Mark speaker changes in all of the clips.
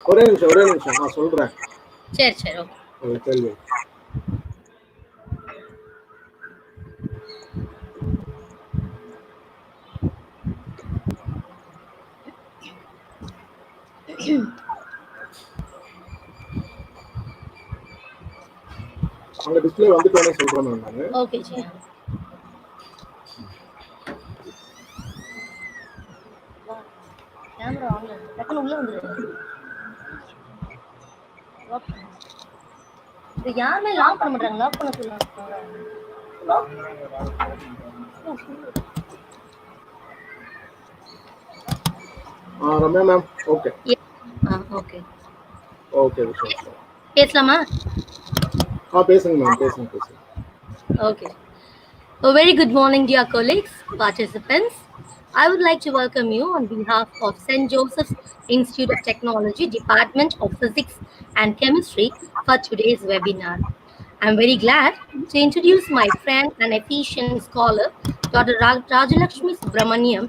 Speaker 1: ஒரே நிமிஷம் நான் சொல்றேன்.
Speaker 2: சரி
Speaker 1: ஒரு கேள்வி. அங்க டிஸ்ப்ளே வந்துட்டோனே சொல்றேன் நானு.
Speaker 2: Okay G. கேமரா ஆன்ல இருக்கு. டக்குனு உள்ள வந்துரு. இது யாருமே லாக் பண்ண மாட்டாங்க. லாக் பண்ண சொல்லுங்க.
Speaker 1: Ramya ma'am okay.
Speaker 2: Okay
Speaker 1: okay விஷயம்.
Speaker 2: பேசலாமா?
Speaker 1: பேசுங்க மேம், பேசுங்க.
Speaker 2: Okay. A very good morning, dear colleagues, participants. I would like to welcome you on behalf of St. Joseph's Institute of Technology, Department of Physics and Chemistry for today's webinar. I'm very glad to introduce my friend and efficient scholar, Dr. Rajalakshmi Subramaniam.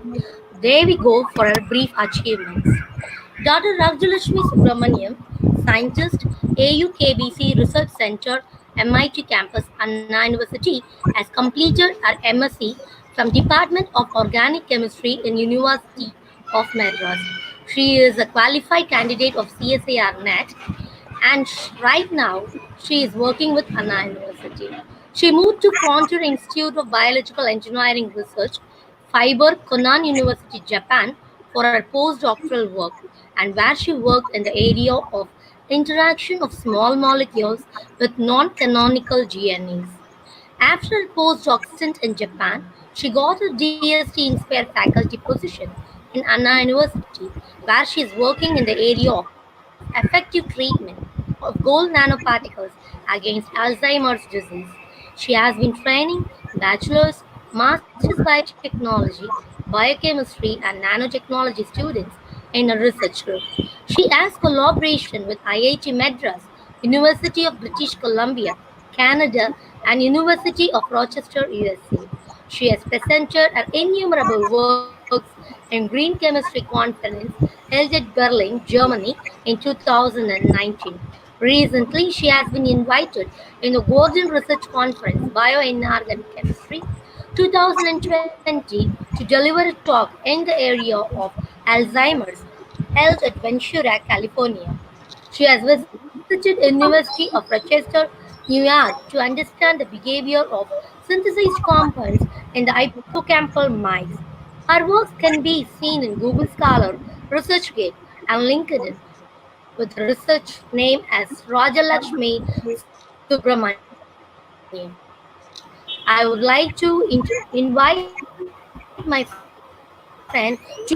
Speaker 2: There we go for our brief achievements. Dr. Rajalakshmi Subramaniam, scientist, AUKBC Research Center, MIT campus, Anna University, has completed her MSc from Department of Organic Chemistry in University of Madras. She is a qualified candidate of CSIR NET, and right now she is working with Anna University. She moved to Frontier Institute of Biological Engineering Research, Fiber, Konan University, Japan, for her postdoctoral work, and where she worked in the area of interaction of small molecules with non-canonical GNAs. After a postdoc stint in Japan, she got a DST-inspired faculty position in Anna University, where she is working in the area of effective treatment of gold nanoparticles against Alzheimer's disease. She has been training bachelor's, master's biotechnology, biochemistry, and nanotechnology students in a research group. She has collaboration with IIT Madras, University of British Columbia, Canada, and University of Rochester, USA. She has presented her innumerable works in Green Chemistry Conference held at Berlin, Germany in 2019. Recently, she has been invited in the Gordon Research Conference Bioinorganic Chemistry 2020 to deliver a talk in the area of Alzheimer's held at Ventura, California. She has visited University of Rochester, New York to understand the behavior of synthesized compounds in the hippocampal mice. Her works can be seen in Google Scholar, ResearchGate, and LinkedIn with the research name as Rajalakshmi Subramaniam. I would like to invite my friend to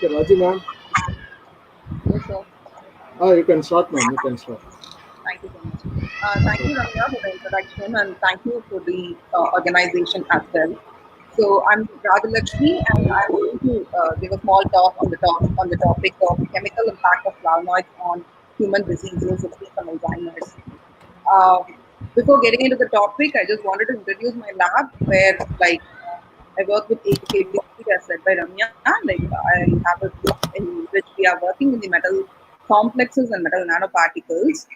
Speaker 1: Okay, Raji ma'am.
Speaker 3: Yes, sir.
Speaker 1: You can start, ma'am. You can start.
Speaker 3: Thank you so much. Thank you, Ramya, for the introduction, and thank you for the organization as well. So I'm Radhalakshmi, and I'm going to give a small talk on the topic of chemical impact of flavonoids on human diseases, especially from Alzheimer's. Before getting into the topic, I just wanted to introduce my lab, where I work with AKBC, as said by Ramya. I have a group in which we are working in the metal complexes and metal nanoparticles,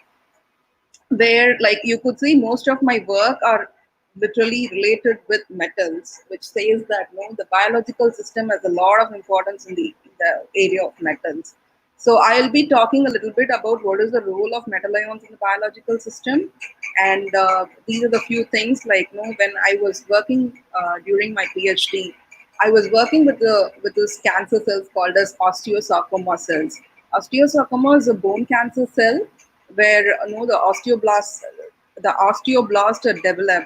Speaker 3: where you could see most of my work are literally related with metals, which says that the biological system has a lot of importance in the area of metals. So I'll be talking a little bit about what is the role of metal ions in the biological system, and these are the few things when I was working during my PhD. I was working with this cancer cells called as osteosarcoma cells. Osteosarcoma is a bone cancer cell where the osteoblast develop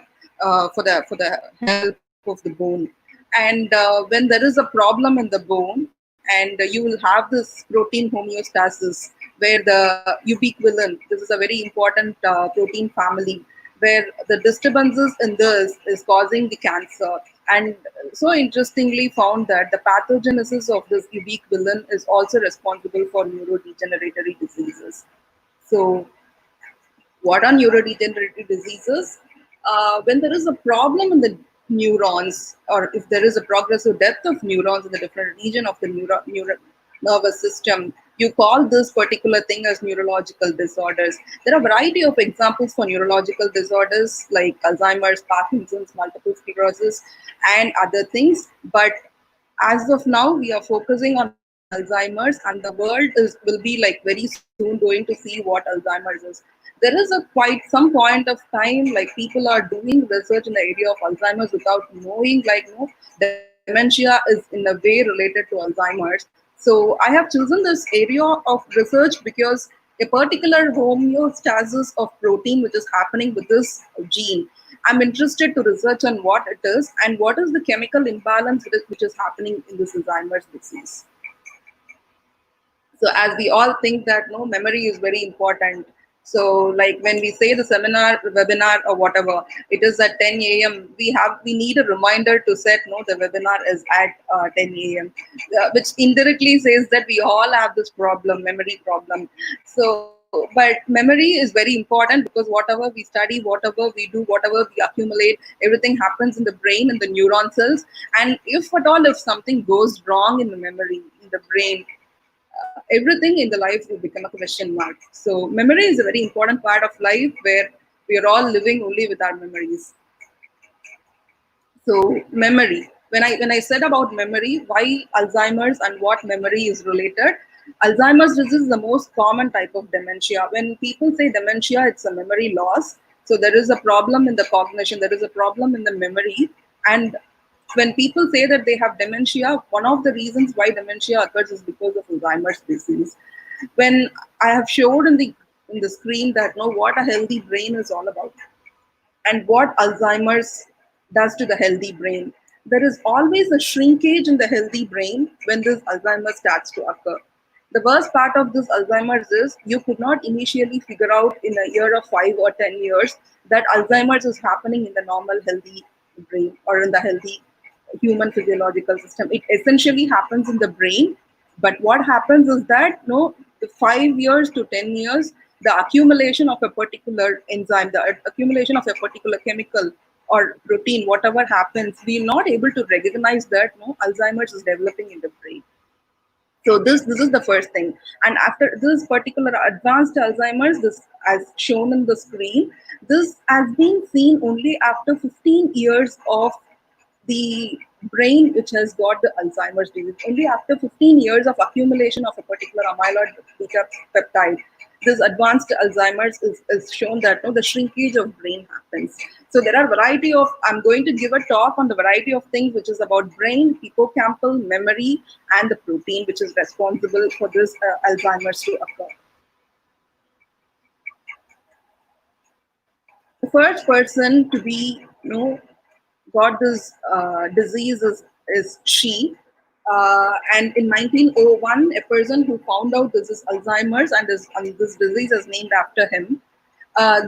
Speaker 3: for the help of the bone, and when there is a problem in the bone, and you will have this protein homeostasis where the ubiquinol, this is a very important protein family, where the disturbances in this is causing the cancer. and so interestingly found that the pathogenesis of this unique villain is also responsible for neurodegeneratory diseases. So what are neurodegenerative diseases? When there is a problem in the neurons, or if there is a progressive death of neurons in the different region of the nervous system, you call this particular thing as neurological disorders. There are a variety of examples for neurological disorders like Alzheimer's, Parkinson's, multiple sclerosis, and other things. But as of now, we are focusing on Alzheimer's, and the world will be like very soon going to see what Alzheimer's is. There is a quite some point of time like people are doing research in the area of Alzheimer's without knowing like no dementia is in a way related to Alzheimer's. So I have chosen this area of research because a particular homeostasis of protein which is happening with this gene. I'm interested to research on what it is and what is the chemical imbalance which is happening in this Alzheimer's disease. So as we all think that no memory is very important. So like when we say the seminar, webinar or whatever, it is at 10 a.m. We need a reminder to set no the webinar is at 10 a.m. Which indirectly says that we all have this problem, memory problem. So but memory is very important because whatever we study, whatever we do, whatever we accumulate, everything happens in the brain and the neuron cells. And if at all if something goes wrong in the memory in the brain, everything in the life will become a question mark. So memory is a very important part of life where we are all living only with our memories. So memory. When I said about memory, why Alzheimer's and what memory is related, Alzheimer's disease is the most common type of dementia. When people say dementia, it's a memory loss. So there is a problem in the cognition, there is a problem in the memory, and when people say that they have dementia, one of the reasons why dementia occurs is because of Alzheimer's disease. When I have showed in the screen that know what a healthy brain is all about and what Alzheimer's does to the healthy brain. There is always a shrinkage in the healthy brain when this Alzheimer's starts to occur. The worst part of this Alzheimer's is you could not initially figure out in a year of 5 or 10 years that Alzheimer's is happening in the normal healthy brain or in the healthy human physiological system. It essentially happens in the brain, but what happens is that no, the 5 years to 10 years, the accumulation of a particular enzyme, the accumulation of a particular chemical or protein, whatever happens, we're not able to recognize that no Alzheimer's is developing in the brain. So this is the first thing. And after this particular advanced Alzheimer's, this as shown in the screen, this has been seen only after 15 years of the brain which has got the Alzheimer's disease. Only after 15 years of accumulation of a particular amyloid beta peptide, this advanced Alzheimer's is shown that no, the shrinkage of brain happens. So there are variety of, I'm going to give a talk on the variety of things which is about brain, hippocampal, memory, and the protein which is responsible for this Alzheimer's to occur. The first person to be got this disease is she. And in 1901, a person who found out this is Alzheimer's and this disease is named after him.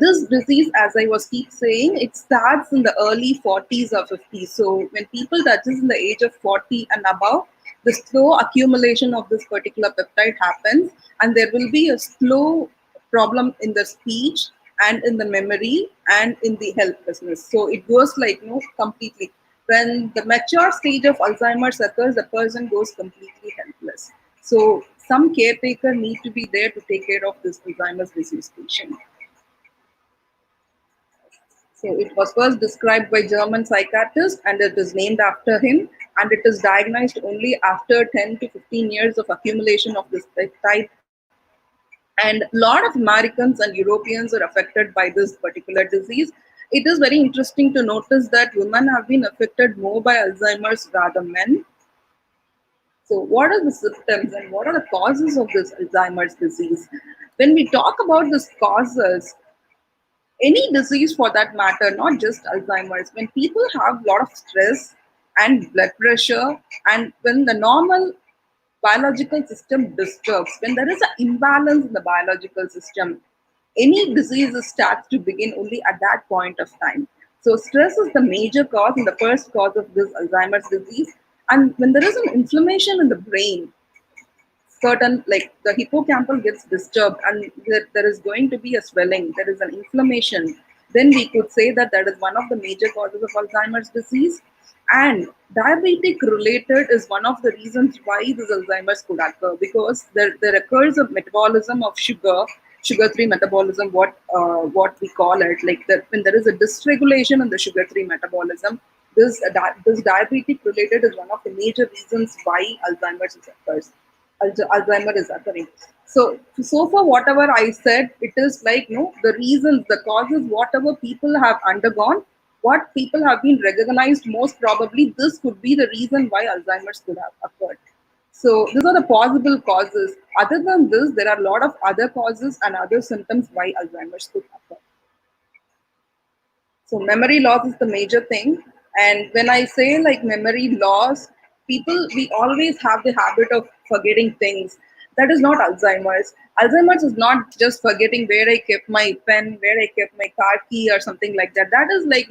Speaker 3: This disease, as I was keep saying, it starts in the early 40s or 50s. So when people touches in the age of 40 and above, the slow accumulation of this particular peptide happens, and there will be a slow problem in the speech and in the memory and in the helplessness. So it goes like completely. When the mature stage of Alzheimer's occurs, the person goes completely helpless. So some caretaker need to be there to take care of this Alzheimer's disease patient. So it was first described by German psychiatrist and it is named after him, and it is diagnosed only after 10 to 15 years of accumulation of this peptide. And a lot of Americans and Europeans are affected by this particular disease. It is very interesting to notice that women have been affected more by Alzheimer's rather than men. So what are the symptoms and what are the causes of this Alzheimer's disease? When we talk about these causes, any disease for that matter, not just Alzheimer's, when people have a lot of stress and blood pressure, and when the normal biological system disturbs, when there is an imbalance in the biological system, any disease starts to begin only at that point of time. So stress is the major cause and the first cause of this Alzheimer's disease. And when there is an inflammation in the brain, certain like the hippocampal gets disturbed and there is going to be a swelling, there is an inflammation, then we could say that that is one of the major causes of Alzheimer's disease. And diabetic related is one of the reasons why this Alzheimer's could occur, because there occurs a metabolism of sugar 3 metabolism, what we call it, like that when there is a dysregulation in the sugar 3 metabolism, this diabetic related is one of the major reasons why Alzheimer's occurs. Alzheimer is occurring. So far, whatever I said, it is like no the reasons, the causes, whatever people have undergone, what people have been recognized. Most probably, this could be the reason why Alzheimer's could have occurred. So these are the possible causes. Other than this, there are a lot of other causes and other symptoms why Alzheimer's could occur. So memory loss is the major thing. And when I say like memory loss, people, we always have the habit of forgetting things. That is not Alzheimer's. Alzheimer's is not just forgetting where I kept my pen, where I kept my car key or something like that. That is like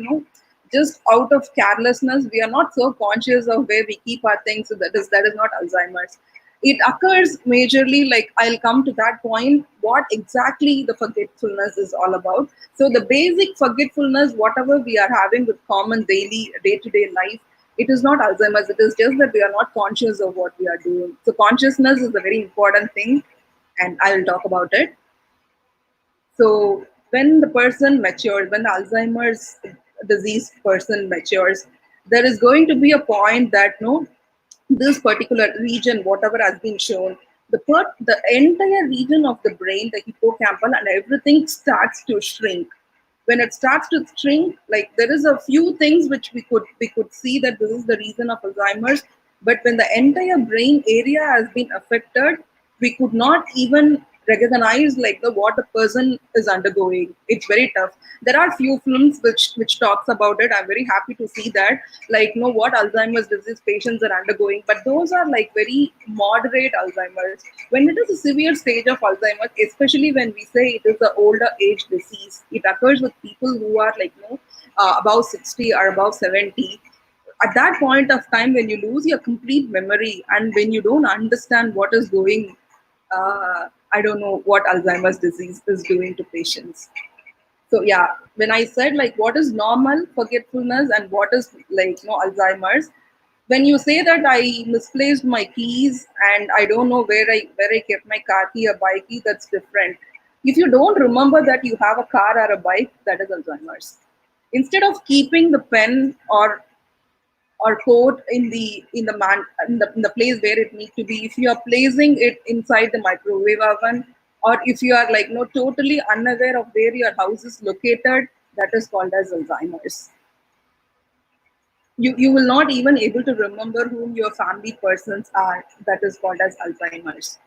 Speaker 3: just out of carelessness. We are not so conscious of where we keep our things. So that is not Alzheimer's. It occurs majorly, like I'll come to that point, what exactly the forgetfulness is all about. So the basic forgetfulness, whatever we are having with common daily day-to-day life, it is not Alzheimer's. It is just that we are not conscious of what we are doing. So consciousness is a very important thing, and I will talk about it. So when the person matures, when the Alzheimer's disease person matures, there is going to be a point that no, this particular region, whatever has been shown, the entire region of the brain, the hippocampal, and everything starts to shrink. When it starts to shrink, like there is a few things which we could see that this is the reason of Alzheimer's. But when the entire brain area has been affected, we could not even recognize like the what the person is undergoing. It's very tough. There are few films which talks about it. I'm very happy to see that, like what Alzheimer's disease patients are undergoing, but those are like very moderate Alzheimer's. When it is a severe stage of Alzheimer's, especially when we say it is an older age disease, it occurs with people who are like above 60 or above 70. At that point of time, when you lose your complete memory and when you don't understand what is going, I don't know what Alzheimer's disease is doing to patients. So yeah, when I said like what is normal forgetfulness and what is like Alzheimer's, when you say that I misplaced my keys and I don't know where I kept my car key or bike key, that's different. If you don't remember that you have a car or a bike, that is Alzheimer's. Instead of keeping the pen or coat in the place where it needs to be, if you are placing it inside the microwave oven, or if you are like totally unaware of where your house is located, that is called as Alzheimer's. You will not even able to remember whom your family persons are. That is called as Alzheimer's.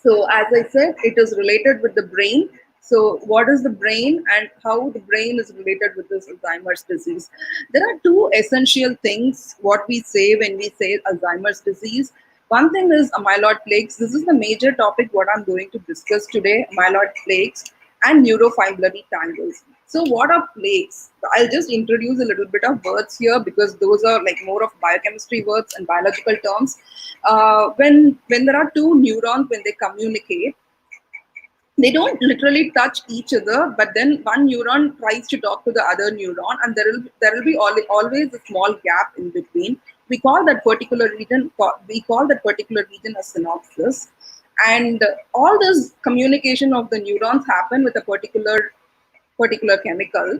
Speaker 3: So, as I said, it is related with the brain. So, what is the brain and how the brain is related with this Alzheimer's disease? There are two essential things what we say when we say Alzheimer's disease. One thing is amyloid plaques. This is the major topic what I'm going to discuss today: amyloid plaques and neurofibrillary tangles. So, what are plaques? I'll just introduce a little bit of words here because those are like more of biochemistry words and biological terms. When there are two neurons, when they communicate, they don't literally touch each other, but then one neuron tries to talk to the other neuron, and there will be always a small gap in between. We call that particular region a synapses, and all this communication of the neurons happen with a particular chemical.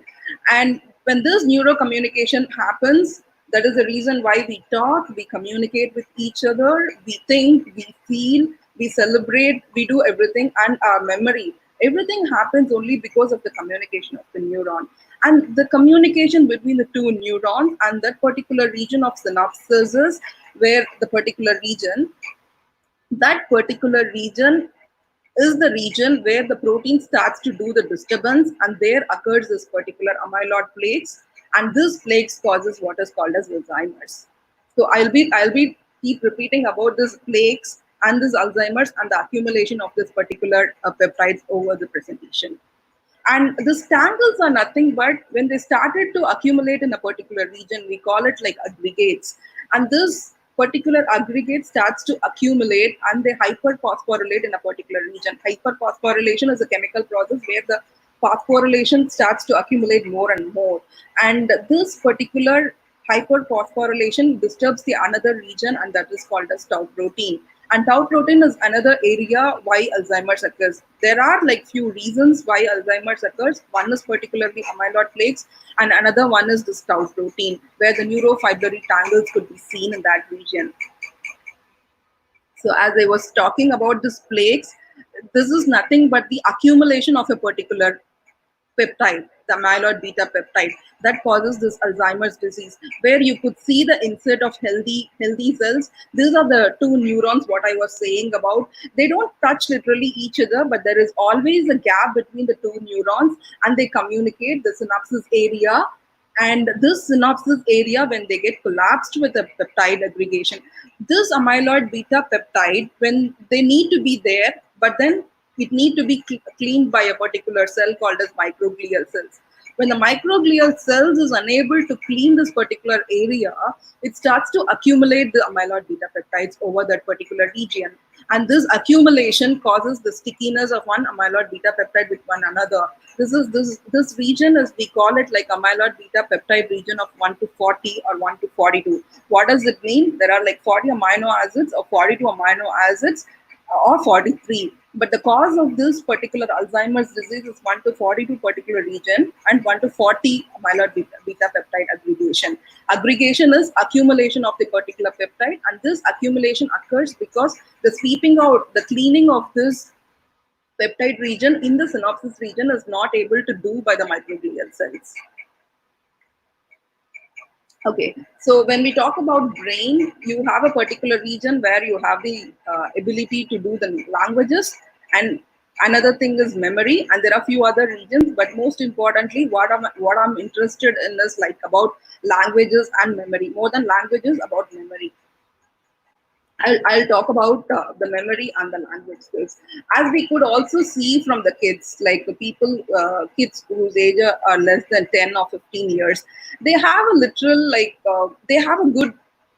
Speaker 3: And when this neurocommunication happens, that is the reason why we talk, we communicate with each other, we think, we feel, we celebrate, we do everything, and our memory. Everything happens only because of the communication of the neuron. And the communication between the two neurons and that particular region of synapses, where the particular region, that particular region is the region where the protein starts to do the disturbance, and there occurs this particular amyloid plaques, and this plaques causes what is called as Alzheimer's. So I'll be keep repeating about this plaques and this Alzheimer's and the accumulation of this particular peptides over the presentation. And these tangles are nothing but when they started to accumulate in a particular region, we call it like aggregates. And this particular aggregate starts to accumulate and they hyperphosphorylate in a particular region. Hyperphosphorylation is a chemical process where the phosphorylation starts to accumulate more and more. And this particular hyperphosphorylation disturbs the another region, and that is called as tau protein. And tau protein is another area why Alzheimer's occurs. There are like few reasons why Alzheimer's occurs. One is particularly amyloid plaques, and another one is this tau protein, where the neurofibrillary tangles could be seen in that region. So as I was talking about this plaques, this is nothing but the accumulation of a particular peptide, the amyloid beta peptide, that causes this Alzheimer's disease, where you could see the insert of healthy cells. These are the two neurons, what I was saying about. They don't touch literally each other, but there is always a gap between the two neurons and they communicate the synapses area. And this synapses area, when they get collapsed with a peptide aggregation, this amyloid beta peptide, when they need to be there, but then it need to be cleaned by a particular cell called as microglial cells. When the microglial cells is unable to clean this particular area, it starts to accumulate the amyloid beta peptides over that particular region. And this accumulation causes the stickiness of one amyloid beta peptide with one another. This region is, we call it like amyloid beta peptide region of 1 to 40 or 1 to 42. What does it mean? There are like 40 amino acids or 42 amino acids or 43. But the cause of this particular Alzheimer's disease is 1 to 42 particular region and 1 to 40 amyloid beta peptide aggregation. Aggregation is accumulation of the particular peptide, and this accumulation occurs because the sweeping out, the cleaning of this peptide region in the synapses region is not able to do by the microglial cells. Okay, so when we talk about brain, you have a particular region where you have the ability to do the languages, and another thing is memory, and there are a few other regions, but most importantly, what I'm interested in is like about languages and memory, more than languages, about memory. I'll talk about the memory and the language skills. As we could also see from the kids, like the kids whose age are less than 10 or 15 years, they have a literal, they have a good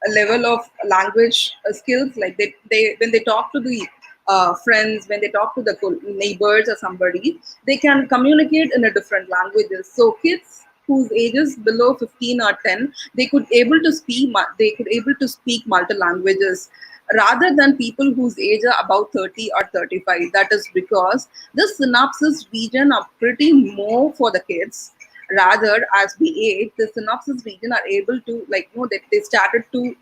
Speaker 3: level of language skills. Like when they talk to the friends, when they talk to the neighbors or somebody, they can communicate in a different languages. So kids whose ages below 15 or 10, they could able to speak multi languages, rather than people whose age are about 30 or 35. That is because the synapses region are pretty more for the kids. Rather, as we age, the synapses region are able to, they started to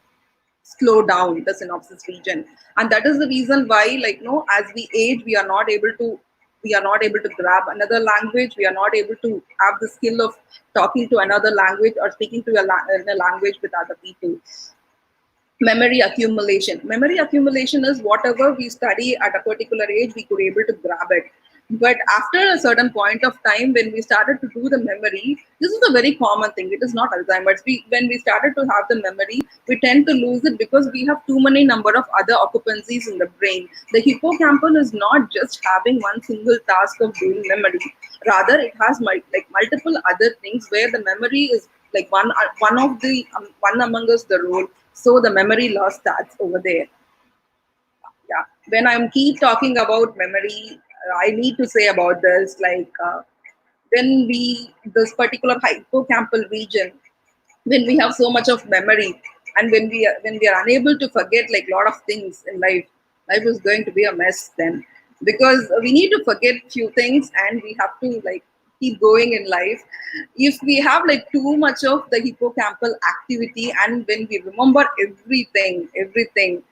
Speaker 3: slow down the synapses region. And that is the reason why, as we age, we are not able to grab another language. We are not able to have the skill of talking to another language or speaking to in a language with other people. Memory accumulation is whatever we study at a particular age, we could able to grab it. But after a certain point of time, when we started to do the memory, this is a very common thing. It is not Alzheimer's. When we started to have the memory, we tend to lose it because we have too many number of other occupancies in the brain. The hippocampal is not just having one single task of doing memory. Rather, it has multiple other things where the memory is like one among us the role. So the memory loss starts over there. Yeah. When I'm keep talking about memory, I need to say about this, when this particular hippocampal region, when we have so much of memory, and when we are unable to forget like lot of things in life is going to be a mess then, because we need to forget few things and we have to keep going in life. If we have like too much of the hippocampal activity, and when we remember everything,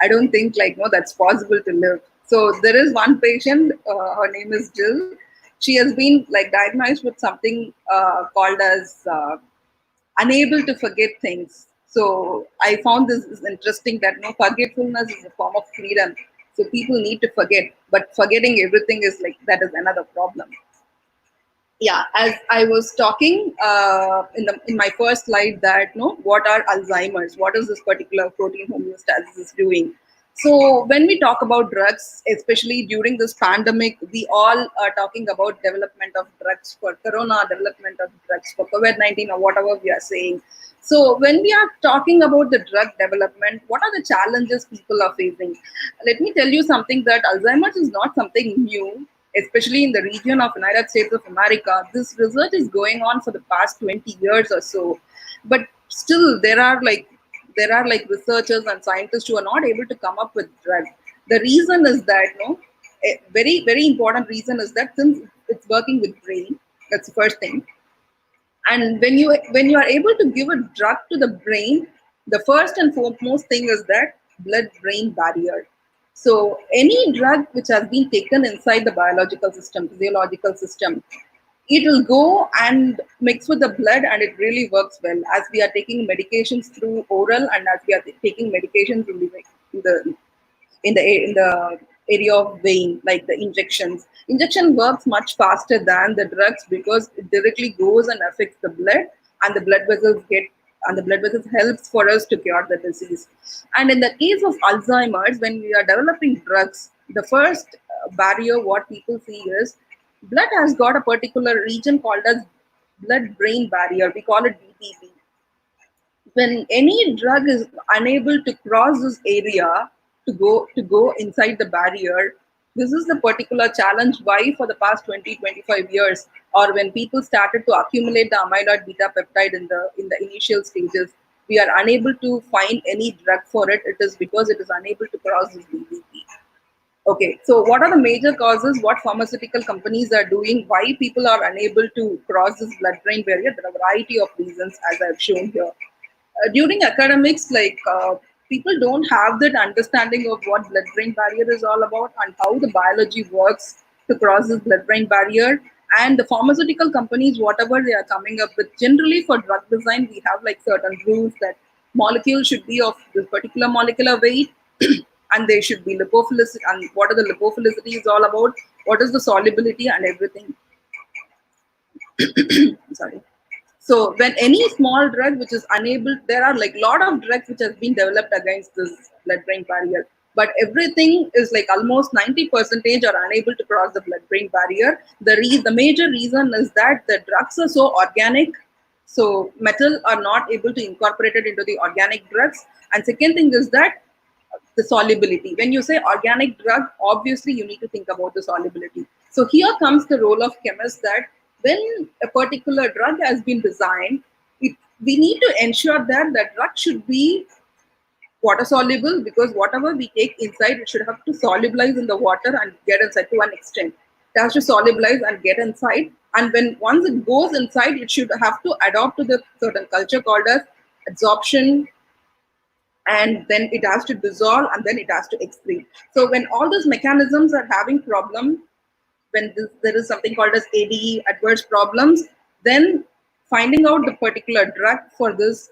Speaker 3: I don't think that's possible to live. So there is one patient, her name is Jill. She has been diagnosed with something called as unable to forget things. So I found this is interesting that forgetfulness is a form of freedom. So people need to forget, but forgetting everything is that is another problem. Yeah, as I was talking in my first slide, that what are Alzheimer's? What is this particular protein homeostasis is doing? So when we talk about drugs, especially during this pandemic, we all are talking about development of drugs for corona, development of drugs for COVID-19 or whatever we are saying. So when we are talking about the drug development, what are the challenges people are facing? Let me tell you something that Alzheimer's is not something new, especially in the region of United States of America. This research is going on for the past 20 years or so. But still there are like researchers and scientists who are not able to come up with drugs. The reason is that a very very important reason is that since it's working with brain, that's the first thing. And when you are able to give a drug to the brain, the first and foremost thing is that blood brain barrier. So any drug which has been taken inside the biological system, physiological system, it will go and mix with the blood and it really works well, as we are taking medications through oral and as we are taking medications in the in the area of vein, like the injections. Injection works much faster than the drugs because it directly goes and affects the blood, and the blood vessels get and the blood vessels helps for us to cure the disease. And in the case of Alzheimer's, when we are developing drugs, the first barrier what people see is blood has got a particular region called as blood brain barrier. We call it BBB. When any drug is unable to cross this area to go inside the barrier, this is the particular challenge why for the past 20-25 years, or when people started to accumulate the amyloid beta peptide in the initial stages, we are unable to find any drug for it. It is because it is unable to cross this BBB. Okay, so what are the major causes? What pharmaceutical companies are doing? Why people are unable to cross this blood-brain barrier? There are a variety of reasons, as I've shown here. During academics, people don't have that understanding of what blood-brain barrier is all about and how the biology works to cross this blood-brain barrier. And the pharmaceutical companies, whatever they are coming up with, generally for drug design, we have like certain rules that molecule should be of this particular molecular weight, and they should be lipophilicity. And what are the lipophilicity is all about? What is the solubility and everything? Sorry. So when any small drug which is unable, there are like lot of drugs which has been developed against this blood-brain barrier, but everything is like almost 90% are unable to cross the blood-brain barrier. The major reason is that the drugs are so organic, so metal are not able to incorporate it into the organic drugs. And second thing is that the solubility. When you say organic drug, obviously you need to think about the solubility. So here comes the role of chemists, that when a particular drug has been designed, we need to ensure that the drug should be water soluble, because whatever we take inside, it should have to solubilize in the water and get inside to an extent. It has to solubilize and get inside. And when once it goes inside, it should have to adapt to the certain culture called as absorption, and then it has to dissolve, and then it has to excrete. So when all those mechanisms are having problem, when there is something called as ADE, adverse problems, then finding out the particular drug for this,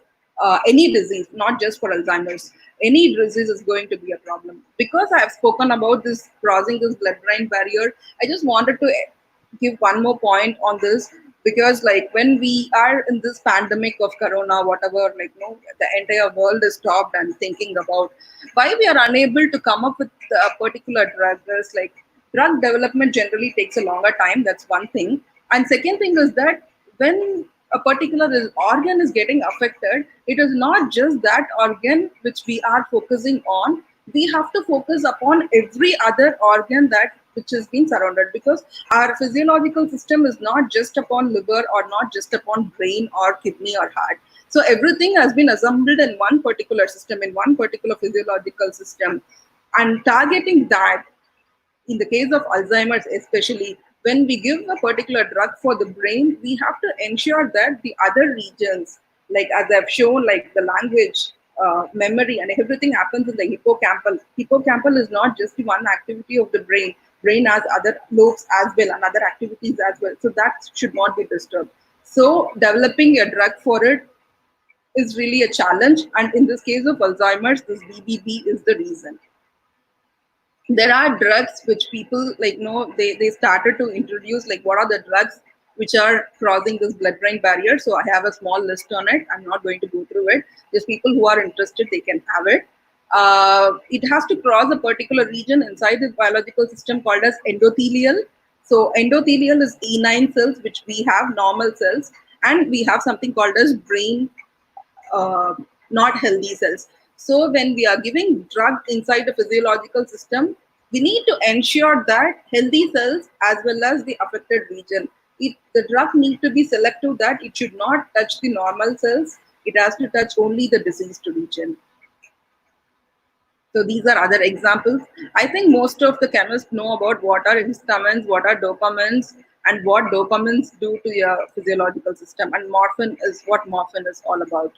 Speaker 3: any disease, not just for Alzheimer's, any disease is going to be a problem. Because I have spoken about this crossing this blood-brain barrier, I just wanted to give one more point on this, because like when we are in this pandemic of corona, whatever, the entire world is stopped and thinking about why we are unable to come up with a particular drug. There's like drug development generally takes a longer time. That's one thing. And second thing is that when a particular organ is getting affected, it is not just that organ which we are focusing on. We have to focus upon every other organ that which has been surrounded, because our physiological system is not just upon liver or not just upon brain or kidney or heart. So everything has been assembled in one particular system, in one particular physiological system, and targeting that. In the case of Alzheimer's, especially, when we give a particular drug for the brain, we have to ensure that the other regions, like as I've shown, like the language, memory, and everything happens in the hippocampal. Hippocampal is not just one activity of the brain. Brain has other lobes as well and other activities as well. So that should not be disturbed. So developing a drug for it is really a challenge. And in this case of Alzheimer's, this BBB is the reason. There are drugs which people they started to introduce, like what are the drugs which are crossing this blood brain barrier. So I have a small list on it. I'm not going to go through it. Just people who are interested, they can have it. It has to cross a particular region inside the biological system called as endothelial. So endothelial is E9 cells, which we have normal cells, and we have something called as brain uh, not healthy cells. So when we are giving drug inside the physiological system, we need to ensure that healthy cells as well as the affected region. The drug need to be selective that it should not touch the normal cells. It has to touch only the diseased region. So these are other examples. I think most of the chemists know about what are histamines, what are dopamines, and what dopamines do to your physiological system. And morphine is what morphine is all about.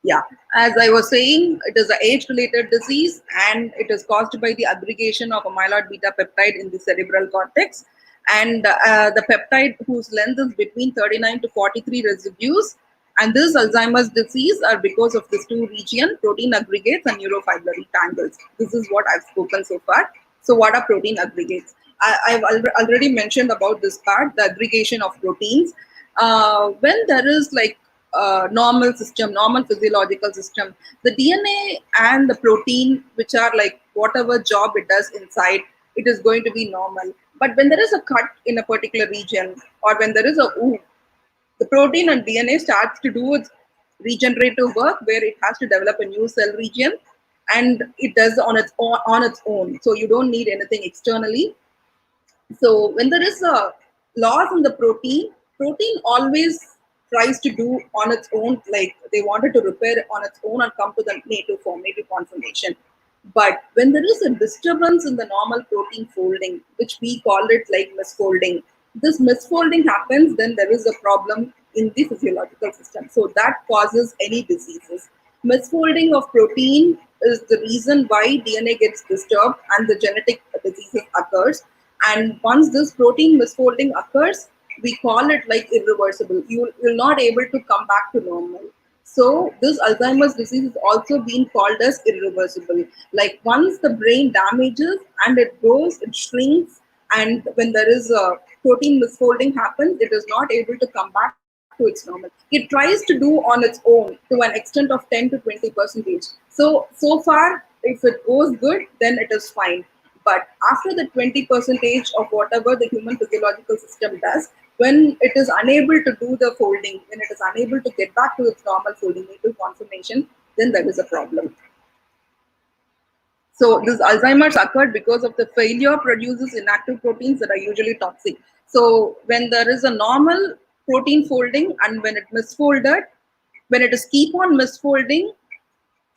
Speaker 3: Yeah, as I was saying, it is an age-related disease and it is caused by the aggregation of amyloid beta peptide in the cerebral cortex. And the peptide whose length is between 39 to 43 residues. And this Alzheimer's disease are because of these two regions, protein aggregates and neurofibrillary tangles. This is what I've spoken so far. So what are protein aggregates? I've already mentioned about this part, the aggregation of proteins. When there is like normal system, normal physiological system, the DNA and the protein, which are like whatever job it does inside, it is going to be normal. But when there is a cut in a particular region, or when there is a wound, the protein and DNA starts to do its regenerative work, where it has to develop a new cell region, and it does on its own. So you don't need anything externally. So when there is a loss in the protein always tries to do on its own, like they wanted to repair on its own and come to the native form, native conformation. But when there is a disturbance in the normal protein folding, which we call it like misfolding, this misfolding happens, then there is a problem in the physiological system. So that causes any diseases. Misfolding of protein is the reason why DNA gets disturbed and the genetic diseases occurs. And once this protein misfolding occurs, we call it like irreversible. You will not able to come back to normal. So this Alzheimer's disease is also being called as irreversible. Like once the brain damages and it goes, it shrinks, and when there is a protein misfolding happens, it is not able to come back to its normal. It tries to do on its own to an extent of 10 to 20%. So far, if it goes good, then it is fine. But after the 20% of whatever the human physiological system does, when it is unable to do the folding, when it is unable to get back to its normal folding, native conformation, then there is a problem. So this Alzheimer's occurred because of the failure produces inactive proteins that are usually toxic. So when there is a normal protein folding and when it misfolded, when it is keep on misfolding,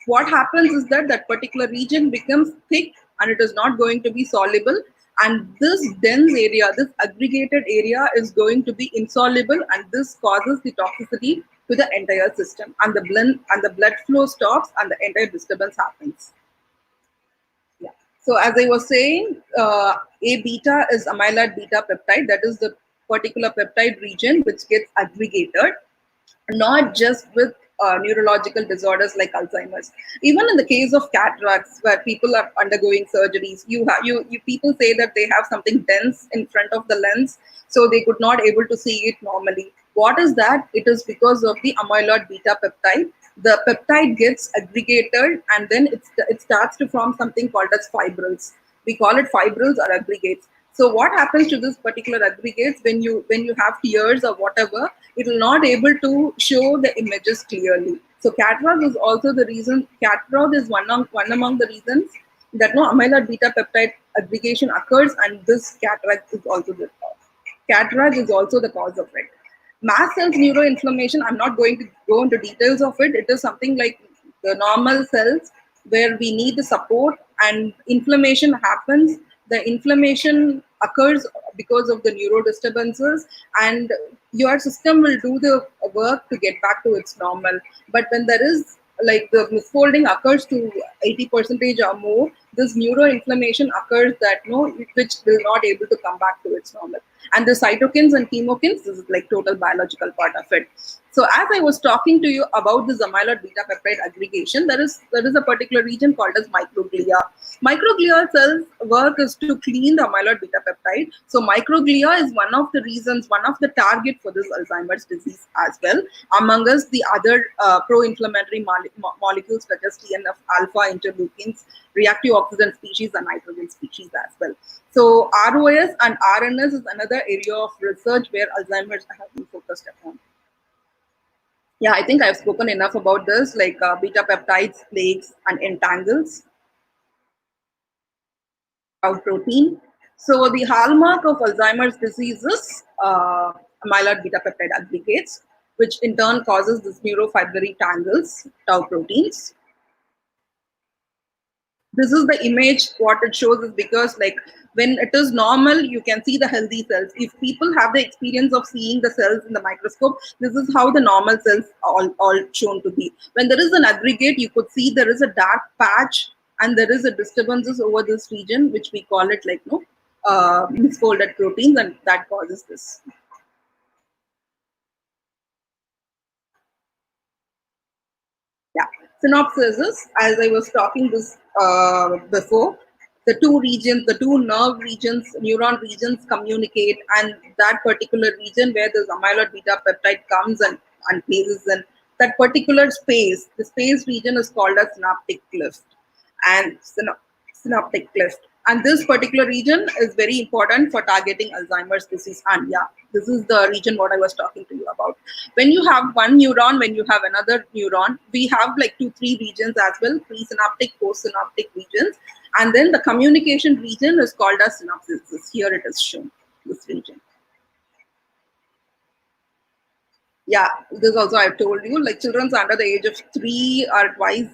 Speaker 3: what happens is that that particular region becomes thick and it is not going to be soluble, and this dense area, this aggregated area is going to be insoluble, and this causes the toxicity to the entire system, and the blood flow stops and the entire disturbance happens. Yeah. So as I was saying, A beta is amyloid beta peptide. That is the particular peptide region which gets aggregated, not just with neurological disorders like Alzheimer's. Even in the case of cataracts, where people are undergoing surgeries, you people say that they have something dense in front of the lens, so they could not able to see it normally. What is that? It is because of the amyloid beta peptide. The peptide gets aggregated, and then it starts to form something called as fibrils. We call it fibrils or aggregates. So what happens to this particular aggregates when you have tears or whatever, it will not able to show the images clearly. So cataract is also the reason. Cataract is one among the reasons that no amyloid beta peptide aggregation occurs, and this cataract is also the cause of it. Mast cells neuroinflammation, I'm not going to go into details of it. It is something like the normal cells where we need the support, and inflammation happens. The inflammation occurs because of the neurodisturbances, and your system will do the work to get back to its normal. But when there is like the misfolding occurs to 80% or more, this neuroinflammation occurs that which will not able to come back to its normal. And the cytokines and chemokines, this is like total biological part of it. So as I was talking to you about this amyloid beta peptide aggregation, there is a particular region called as microglia. Microglia cells work is to clean the amyloid beta peptide. So microglia is one of the reasons, one of the target for this Alzheimer's disease as well. Among us, the other pro-inflammatory molecules such as TNF alpha, interleukins, reactive oxygen species, and nitrogen species as well. So ROS and RNS is another area of research where Alzheimer's have been focused upon. Yeah, I think I've spoken enough about this, like beta peptides, plaques, and entangles. Tau protein. So the hallmark of Alzheimer's disease is amyloid beta peptide aggregates, which in turn causes this neurofibrillary tangles, tau proteins. This is the image. What it shows is because like when it is normal, you can see the healthy cells. If people have the experience of seeing the cells in the microscope, this is how the normal cells all shown to be. When there is an aggregate, you could see there is a dark patch and there is a disturbances over this region, which we call it like misfolded proteins, and that causes this. Yeah, synopsis is, as I was talking this before, the two regions, the two nerve regions, neuron regions communicate, and that particular region where this amyloid beta peptide comes and places in that particular space, the space region is called a synaptic cleft. And synaptic cleft. And this particular region is very important for targeting Alzheimer's disease. And yeah, this is the region what I was talking to you about. When you have one neuron, when you have another neuron, we have like 2-3 regions as well, presynaptic, postsynaptic regions. And then the communication region is called as synapses. Here it is shown, this region. Yeah, this also I've told you, like children under the age of 3 are twice,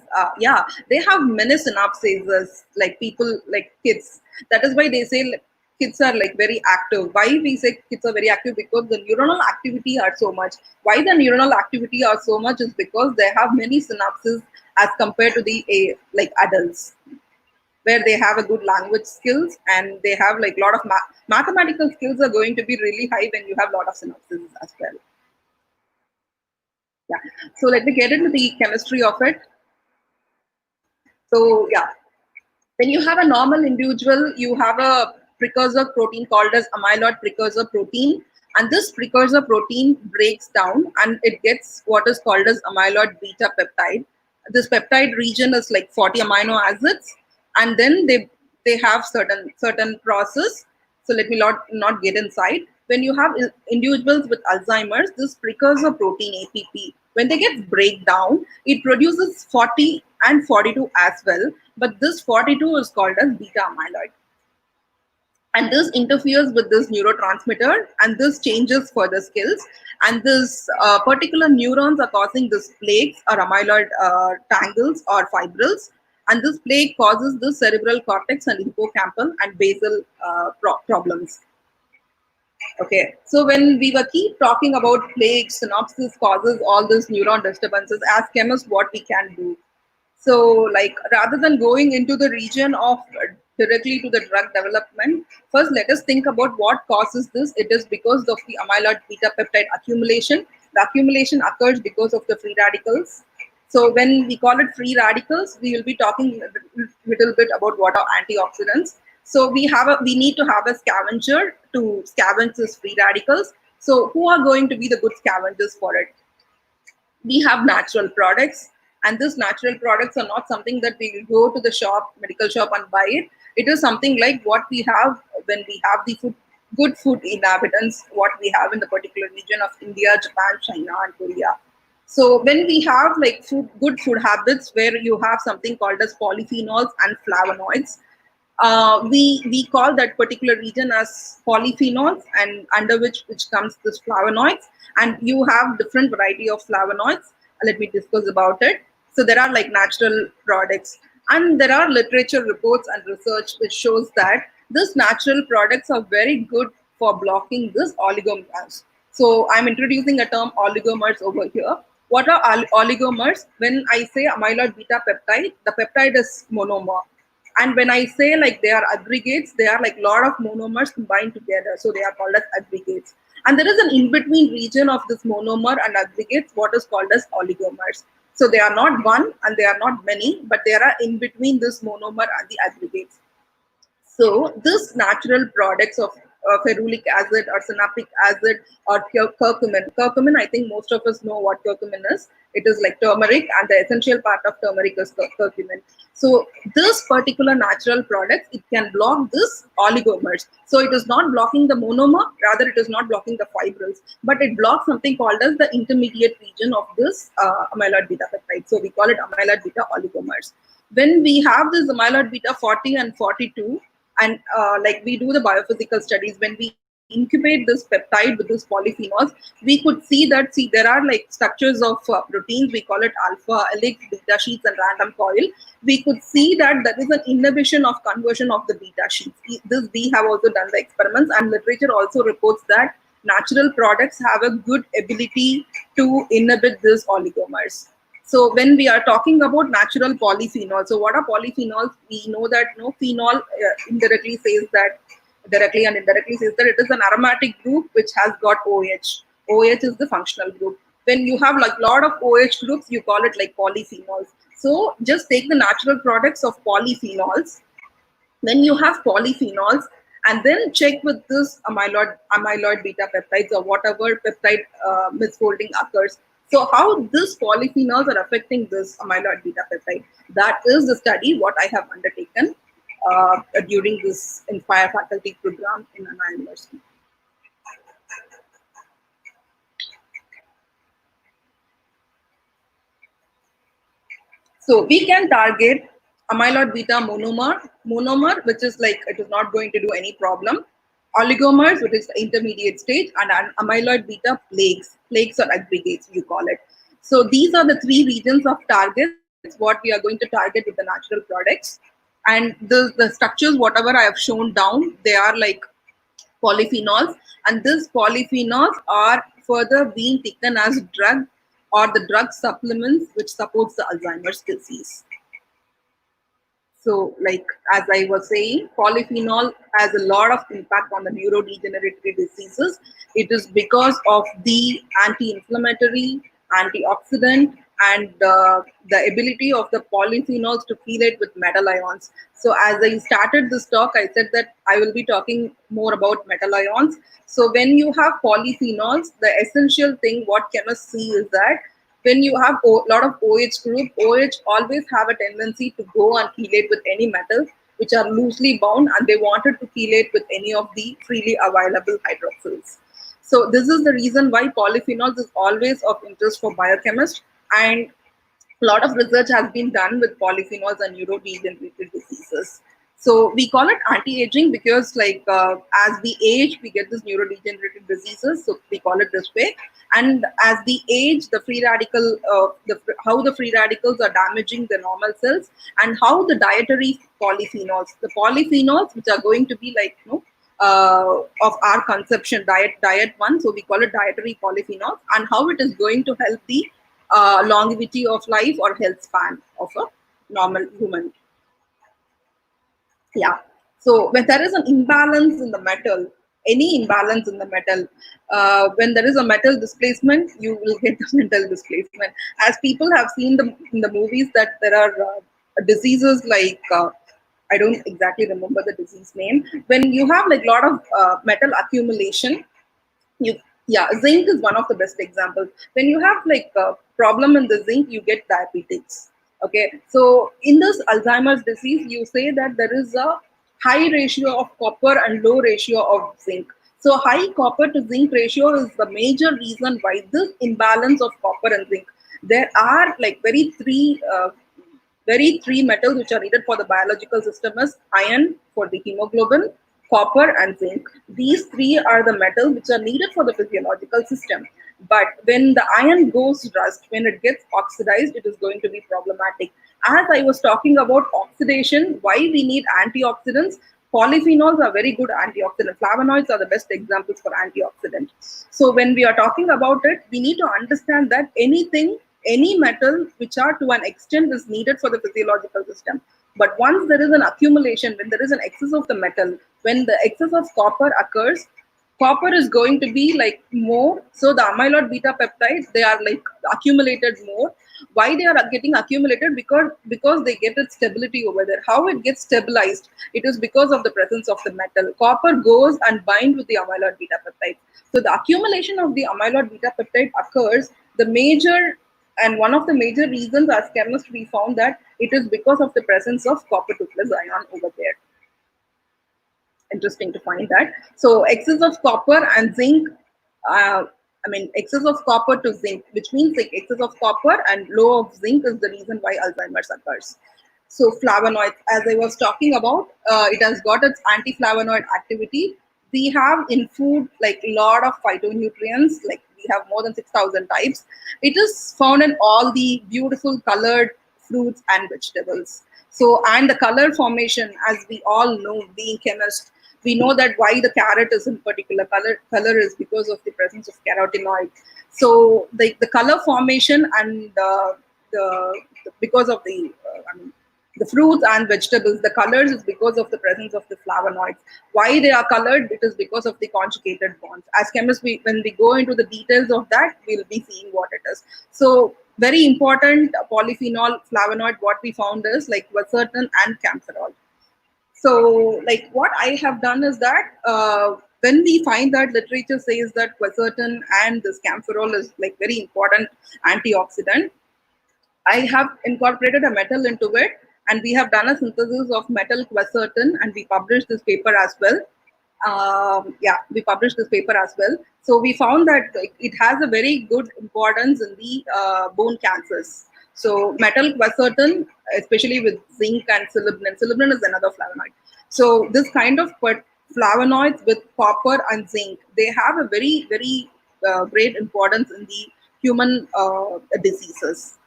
Speaker 3: they have many synapses, like people, like kids. That is why they say like, kids are like very active. Why we say kids are very active? Because the neuronal activity are so much. Why the neuronal activity are so much is because they have many synapses as compared to the like adults, where they have a good language skills and they have like a lot of mathematical skills are going to be really high when you have a lot of synapses as well. Yeah. So let me get into the chemistry of it. So yeah, when you have a normal individual, you have a precursor protein called as amyloid precursor protein. And this precursor protein breaks down and it gets what is called as amyloid beta peptide. This peptide region is like 40 amino acids. And then they have certain process. So let me not get inside. When you have individuals with Alzheimer's, this precursor protein APP, when they get break down, it produces 40 and 42 as well. But this 42 is called as beta amyloid. And this interferes with this neurotransmitter, and this changes further skills. And this particular neurons are causing this plaques or amyloid tangles or fibrils. And this plaque causes the cerebral cortex and hippocampal and basal problems. Okay, so when we were keep talking about plague, synopsis causes all these neuron disturbances. As chemists, what we can do? So, like rather than going into the region of directly to the drug development, first let us think about what causes this. It is because of the amyloid beta peptide accumulation. The accumulation occurs because of the free radicals. So when we call it free radicals, we will be talking a little bit about what are antioxidants. So we need to have a scavenger to scavenge these free radicals. So who are going to be the good scavengers for it? We have natural products, and these natural products are not something that we will go to the shop, medical shop, and buy it. It is something like what we have when we have the food, good food inhabitants, what we have in the particular region of India, Japan, China, and Korea. So when we have like good food habits, where you have something called as polyphenols and flavonoids, we call that particular region as polyphenols, and under which comes this flavonoids. And you have different variety of flavonoids. Let me discuss about it. So there are like natural products, and there are literature reports and research which shows that these natural products are very good for blocking this oligomers. So I'm introducing a term oligomers over here. What are oligomers? When I say amyloid beta peptide, the peptide is monomer. And when I say like they are aggregates, they are like lot of monomers combined together. So they are called as aggregates. And there is an in-between region of this monomer and aggregates, what is called as oligomers. So they are not one and they are not many, but they are in between this monomer and the aggregates. So this natural products of ferulic acid or synaptic acid or curcumin, I think most of us know what curcumin is. It is like turmeric, and the essential part of turmeric is curcumin. So this particular natural product, it can block this oligomers. So it is not blocking the monomer, rather it is not blocking the fibrils, but it blocks something called as the intermediate region of this amyloid beta peptide. So we call it amyloid beta oligomers. When we have this amyloid beta 40 and 42, and like we do the biophysical studies, when we incubate this peptide with this polyphenols, we could see that, see, there are like structures of proteins, we call it alpha helix, beta sheets, and random coil. We could see that there is an inhibition of conversion of the beta sheets. This we have also done the experiments, and literature also reports that natural products have a good ability to inhibit these oligomers. So when we are talking about natural polyphenols, so what are polyphenols? We know that no phenol indirectly says that, directly and indirectly says that it is an aromatic group which has got OH. OH is the functional group. When you have like lot of OH groups, you call it like polyphenols. So just take the natural products of polyphenols. When you have polyphenols, and then check with this amyloid beta peptides or whatever peptide misfolding occurs. So how this polyphenols are affecting this amyloid beta peptide, that is the study what I have undertaken during this Inspire faculty program in Anna University. So we can target amyloid beta monomer, which is like it is not going to do any problem. Oligomers, which is the intermediate stage, and an amyloid beta plaques or aggregates, you call it. So these are the three regions of targets what we are going to target with the natural products. And the structures, whatever I have shown down, they are like polyphenols, and these polyphenols are further being taken as drug or the drug supplements which supports the Alzheimer's disease. So, like as I was saying, polyphenol has a lot of impact on the neurodegenerative diseases. It is because of the anti-inflammatory, antioxidant, and the ability of the polyphenols to chelate with metal ions. So, as I started this talk, I said that I will be talking more about metal ions. So, when you have polyphenols, the essential thing what chemists see is that when you have a lot of OH group, OH always have a tendency to go and chelate with any metals which are loosely bound, and they wanted to chelate with any of the freely available hydroxyls. So this is the reason why polyphenols is always of interest for biochemists, and a lot of research has been done with polyphenols and neurodegenerative diseases. So we call it anti-aging because like as we age, we get this neurodegenerative diseases. So we call it this way. And as we age, the free radical, how the free radicals are damaging the normal cells, and how the dietary the polyphenols, which are going to be like, of our conception, diet one. So we call it dietary polyphenols, and how it is going to help the longevity of life or health span of a normal human. Yeah. So when there is an imbalance in the metal, any imbalance in the metal, when there is a metal displacement, you will get the metal displacement. As people have seen in the movies that there are diseases like I don't exactly remember the disease name. When you have like a lot of metal accumulation, you yeah, zinc is one of the best examples. When you have like a problem in the zinc, you get diabetes. Okay, so in this Alzheimer's disease, you say that there is a high ratio of copper and low ratio of zinc. So high copper to zinc ratio is the major reason why this imbalance of copper and zinc. There are like very three metals which are needed for the biological system is iron for the hemoglobin, copper, and zinc. These three are the metals which are needed for the physiological system. But when the iron goes rust, when it gets oxidized, it is going to be problematic. As I was talking about oxidation, why we need antioxidants, polyphenols are very good antioxidants. Flavonoids are the best examples for antioxidants. So when we are talking about it, we need to understand that any metal which are to an extent is needed for the physiological system. But once there is an accumulation, when there is an excess of the metal, when the excess of copper occurs, copper is going to be like more. So the amyloid beta peptides, they are like accumulated more. Why they are getting accumulated? Because they get its stability over there. How it gets stabilized? It is because of the presence of the metal. Copper goes and bind with the amyloid beta peptide. So the accumulation of the amyloid beta peptide occurs. The major and one of the major reasons as chemists we found that it is because of the presence of copper 2 plus ion over there. Interesting to find that. So excess of copper and zinc, excess of copper to zinc, which means like excess of copper and low of zinc is the reason why Alzheimer's occurs. So flavonoids, as I was talking about, it has got its anti-flavonoid activity. We have in food like a lot of phytonutrients, like we have more than 6,000 types. It is found in all the beautiful colored fruits and vegetables. So, and the color formation, as we all know, being chemists, we know that why the carrot is in particular color is because of the presence of carotenoid. So, the color formation and because of the fruits and vegetables, the colors is because of the presence of the flavonoids. Why they are colored? It is because of the conjugated bonds. As chemists, when we go into the details of that, we'll be seeing what it is. So very important polyphenol flavonoid, what we found is like quercetin and camphorol. So like what I have done is that when we find that literature says that quercetin and this camphorol is like very important antioxidant, I have incorporated a metal into it, and we have done a synthesis of metal quercetin, and we published this paper as well. We published this paper as well. So we found that it has a very good importance in the bone cancers. So metal quercetin, especially with zinc and silibrin. Silibrin is another flavonoid. So this kind of flavonoids with copper and zinc, they have a very great importance in the human diseases.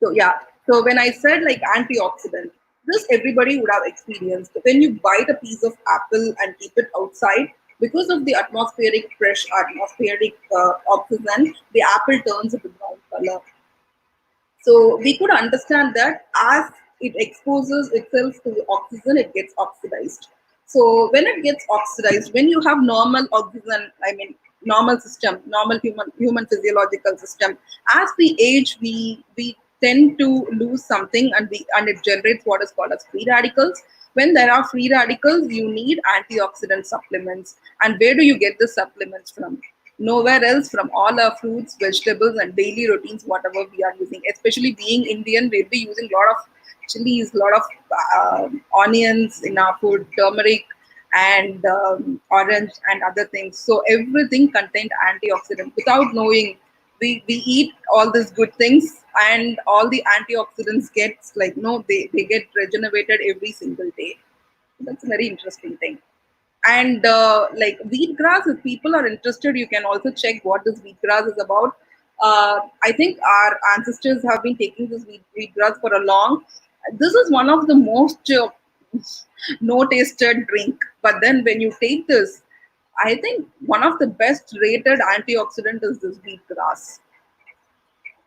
Speaker 3: So yeah, so when I said like antioxidant, this everybody would have experienced. When you bite a piece of apple and keep it outside, because of the atmospheric pressure, atmospheric oxygen, the apple turns into brown color. So we could understand that as it exposes itself to the oxygen, it gets oxidized. So when it gets oxidized, when you have normal oxygen, normal system, normal human physiological system, as we age, we tend to lose something, and it generates what is called as free radicals. When there are free radicals, you need antioxidant supplements. And where do you get the supplements from? Nowhere else, from all our fruits, vegetables, and daily routines, whatever we are using. Especially being Indian, we'll be using a lot of chilies, a lot of onions in our food, turmeric, and orange, and other things. So everything contained antioxidant. Without knowing, we eat all these good things, and all the antioxidants gets like no, they get regenerated every single day. That's a very interesting thing. And like wheatgrass, if people are interested, you can also check what this wheatgrass is about. I think our ancestors have been taking this wheatgrass for a long. This is one of the most no tasted drink. But then when you take this, I think one of the best rated antioxidant is this wheatgrass.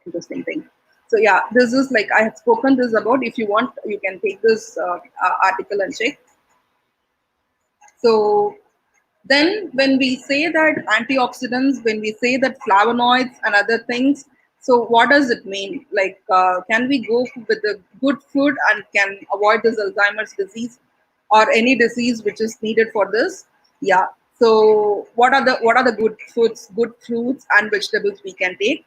Speaker 3: Interesting thing. So yeah, this is like I have spoken this about. If you want, you can take this article and check. So then when we say that antioxidants, when we say that flavonoids and other things, so what does it mean? Like, can we go with the good food and can avoid this Alzheimer's disease or any disease which is needed for this? Yeah. So what are the good foods, good fruits and vegetables we can take?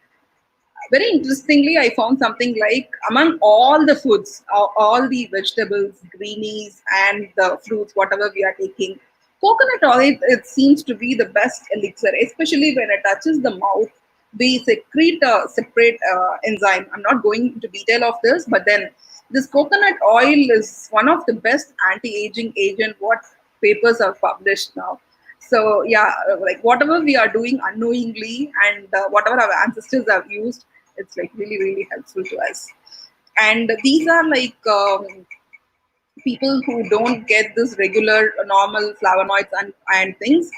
Speaker 3: Very interestingly, I found something like among all the foods, all the vegetables, greenies, and the fruits, whatever we are taking, coconut oil, it seems to be the best elixir, especially when it touches the mouth. We secrete a separate enzyme. I'm not going into detail of this, but then this coconut oil is one of the best anti-aging agent. What papers are published now? So yeah, like whatever we are doing unknowingly, and whatever our ancestors have used, it's like really helpful to us. And these are like people who don't get this regular normal flavonoids and things.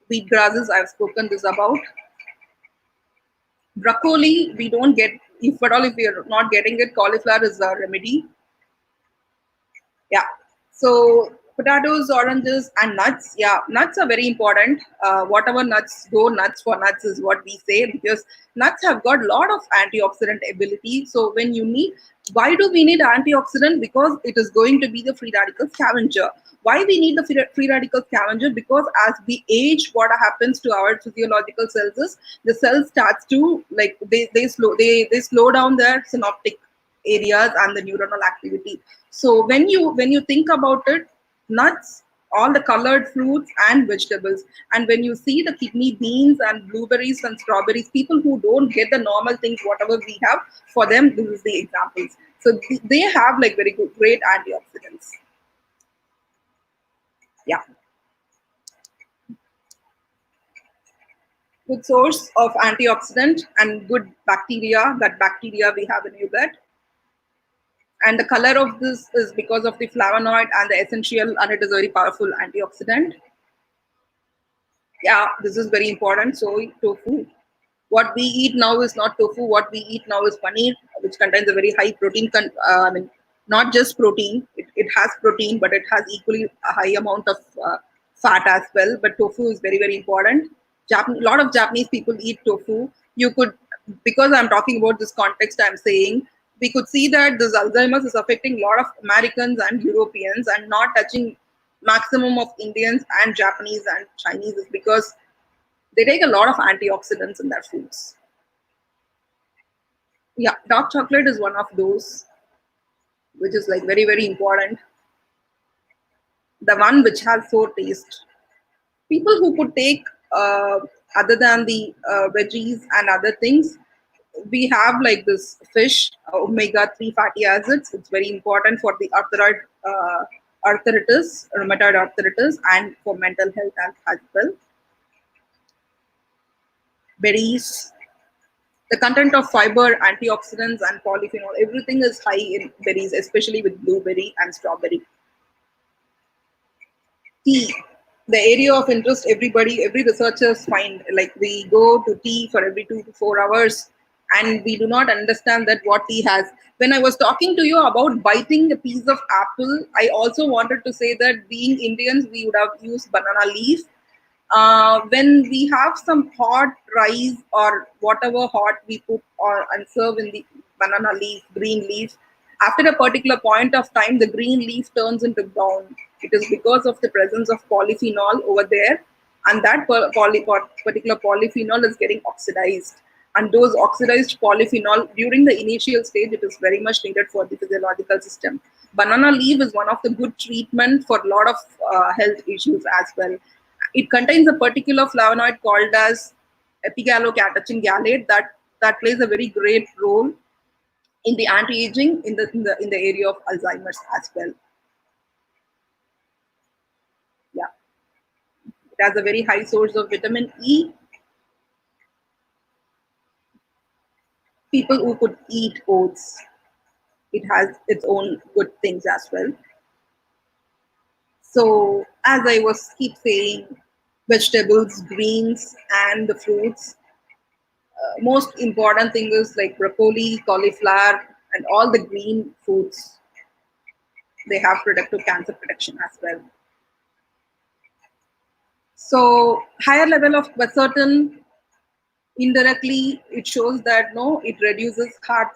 Speaker 3: Wheat grasses, I've spoken this about. Broccoli, we don't get, if at all, if we are not getting it, cauliflower is a remedy. Yeah. So potatoes, oranges, and nuts. Yeah, nuts are very important. Whatever nuts, go nuts for nuts is what we say, because nuts have got a lot of antioxidant ability. So when you need, why do we need antioxidant? Because it is going to be the free radical scavenger. Why we need the free radical scavenger? Because as we age, what happens to our physiological cells is the cell starts to, like, they slow down their synaptic areas and the neuronal activity. So when you think about it, nuts, all the colored fruits and vegetables, and when you see the kidney beans and blueberries and strawberries, people who don't get the normal things whatever we have, for them this is the examples. So they have like very good, great antioxidants. Yeah, good source of antioxidant and good bacteria. Gut bacteria we have in yogurt, and the color of this is because of the flavonoid and the essential, and it is a very powerful antioxidant. Yeah, this is very important. Soy, tofu. What we eat now is not tofu. What we eat now is paneer, which contains a very high protein. I mean, not just protein. It has protein, but it has equally a high amount of fat as well. But tofu is very, very important. A lot of Japanese people eat tofu. You could, because I'm talking about this context, I'm saying we could see that this Alzheimer's is affecting a lot of Americans and Europeans and not touching maximum of Indians and Japanese and Chinese, is because they take a lot of antioxidants in their foods. Yeah, dark chocolate is one of those which is like very, very important. The one which has sour taste. People who could take other than the veggies and other things, we have like this fish, omega-3 fatty acids. It's very important for the arthritis, rheumatoid arthritis, and for mental health as well. Berries, the content of fiber, antioxidants, and polyphenol, everything is high in berries, especially with blueberry and strawberry. Tea, the area of interest, every researchers find, like we go to tea for every 2 to 4 hours, and we do not understand that what tea has. When I was talking to you about biting a piece of apple, I also wanted to say that being Indians, we would have used banana leaf. When we have some hot rice or whatever hot we put or and serve in the banana leaf, green leaf, after a particular point of time, the green leaf turns into brown. It is because of the presence of polyphenol over there, and that particular polyphenol is getting oxidized. And those oxidized polyphenol during the initial stage, it is very much needed for the physiological system. Banana leaf is one of the good treatment for a lot of health issues as well. It contains a particular flavonoid called as epigallocatechin gallate that plays a very great role in the anti-aging in the area of Alzheimer's as well. Yeah, it has a very high source of vitamin E. People who could eat oats, it has its own good things as well. So as I was keep saying, vegetables, greens, and the fruits. Most important thing is like broccoli, cauliflower, and all the green foods. They have protective cancer protection as well. So higher level of quercetin, indirectly it shows that no, it reduces heart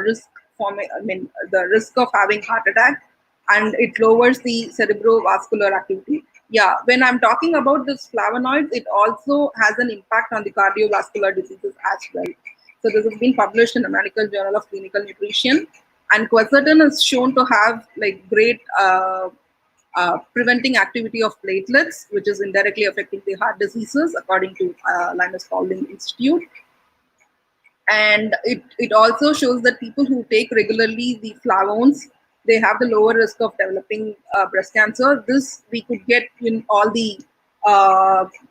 Speaker 3: risk I mean the risk of having heart attack, and it lowers the cerebrovascular activity. Yeah, when I'm talking about this flavonoids, it also has an impact on the cardiovascular diseases as well. So this has been published in American Journal of Clinical Nutrition, and quercetin is shown to have like great preventing activity of platelets, which is indirectly affecting the heart diseases, according to Linus Pauling Institute. And it also shows that people who take regularly the flavones, they have the lower risk of developing breast cancer. This we could get in all the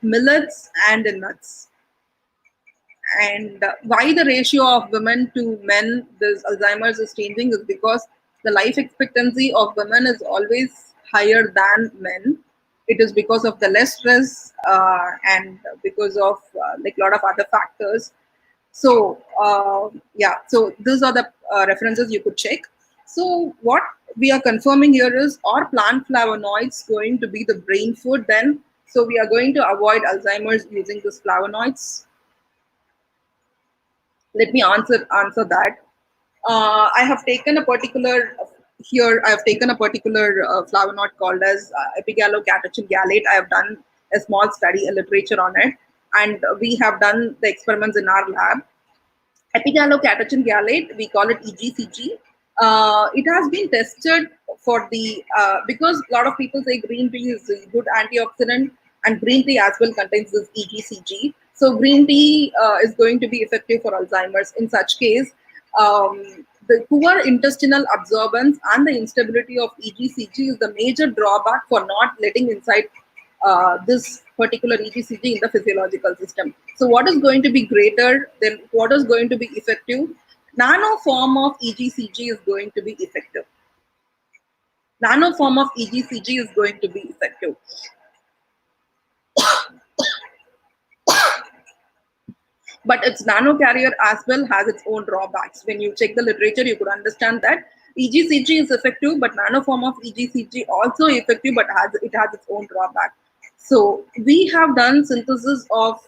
Speaker 3: millets and in nuts. And why the ratio of women to men, this Alzheimer's is changing, is because the life expectancy of women is always higher than men. It is because of the less stress and because of like a lot of other factors. So yeah, so these are the references you could check. So what we are confirming here is, are plant flavonoids going to be the brain food then? So we are going to avoid Alzheimer's using these flavonoids. Let me answer that. I have taken a particular here. I have taken a particular flavonoid called as epigallocatechin gallate. I have done a small study, a literature on it, and we have done the experiments in our lab. Epigallocatechin gallate, we call it EGCG. It has been tested for the because a lot of people say green tea is a good antioxidant, and green tea as well contains this EGCG. So green tea is going to be effective for Alzheimer's. In such case, the poor intestinal absorbance and the instability of EGCG is the major drawback for not letting inside this particular EGCG in the physiological system. So what is going to be greater than what is going to be effective? Nano form of EGCG is going to be effective. Nano form of EGCG is going to be effective. But its nano carrier as well has its own drawbacks. When you check the literature, you could understand that EGCG is effective, but nano form of EGCG also effective, but it has its own drawback. So we have done synthesis of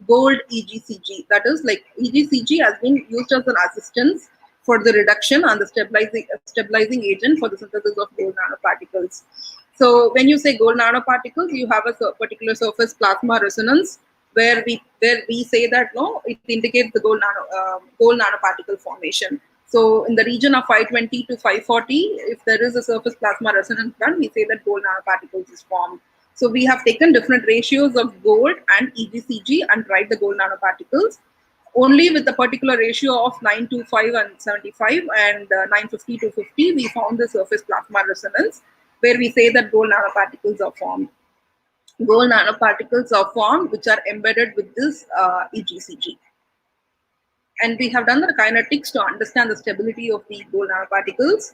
Speaker 3: gold EGCG. That is, like, EGCG has been used as an assistance for the reduction and the stabilizing agent for the synthesis of gold nanoparticles. So when you say gold nanoparticles, you have a particular surface plasma resonance where we say that no, it indicates the gold nanoparticle formation. So in the region of 520 to 540, if there is a surface plasma resonance done, we say that gold nanoparticles is formed. So we have taken different ratios of gold and EGCG and tried the gold nanoparticles. Only with a particular ratio of 925 and 75 and 950 to 50, we found the surface plasma resonance where we say that gold nanoparticles are formed. Gold nanoparticles are formed which are embedded with this EGCG. And we have done the kinetics to understand the stability of the gold nanoparticles.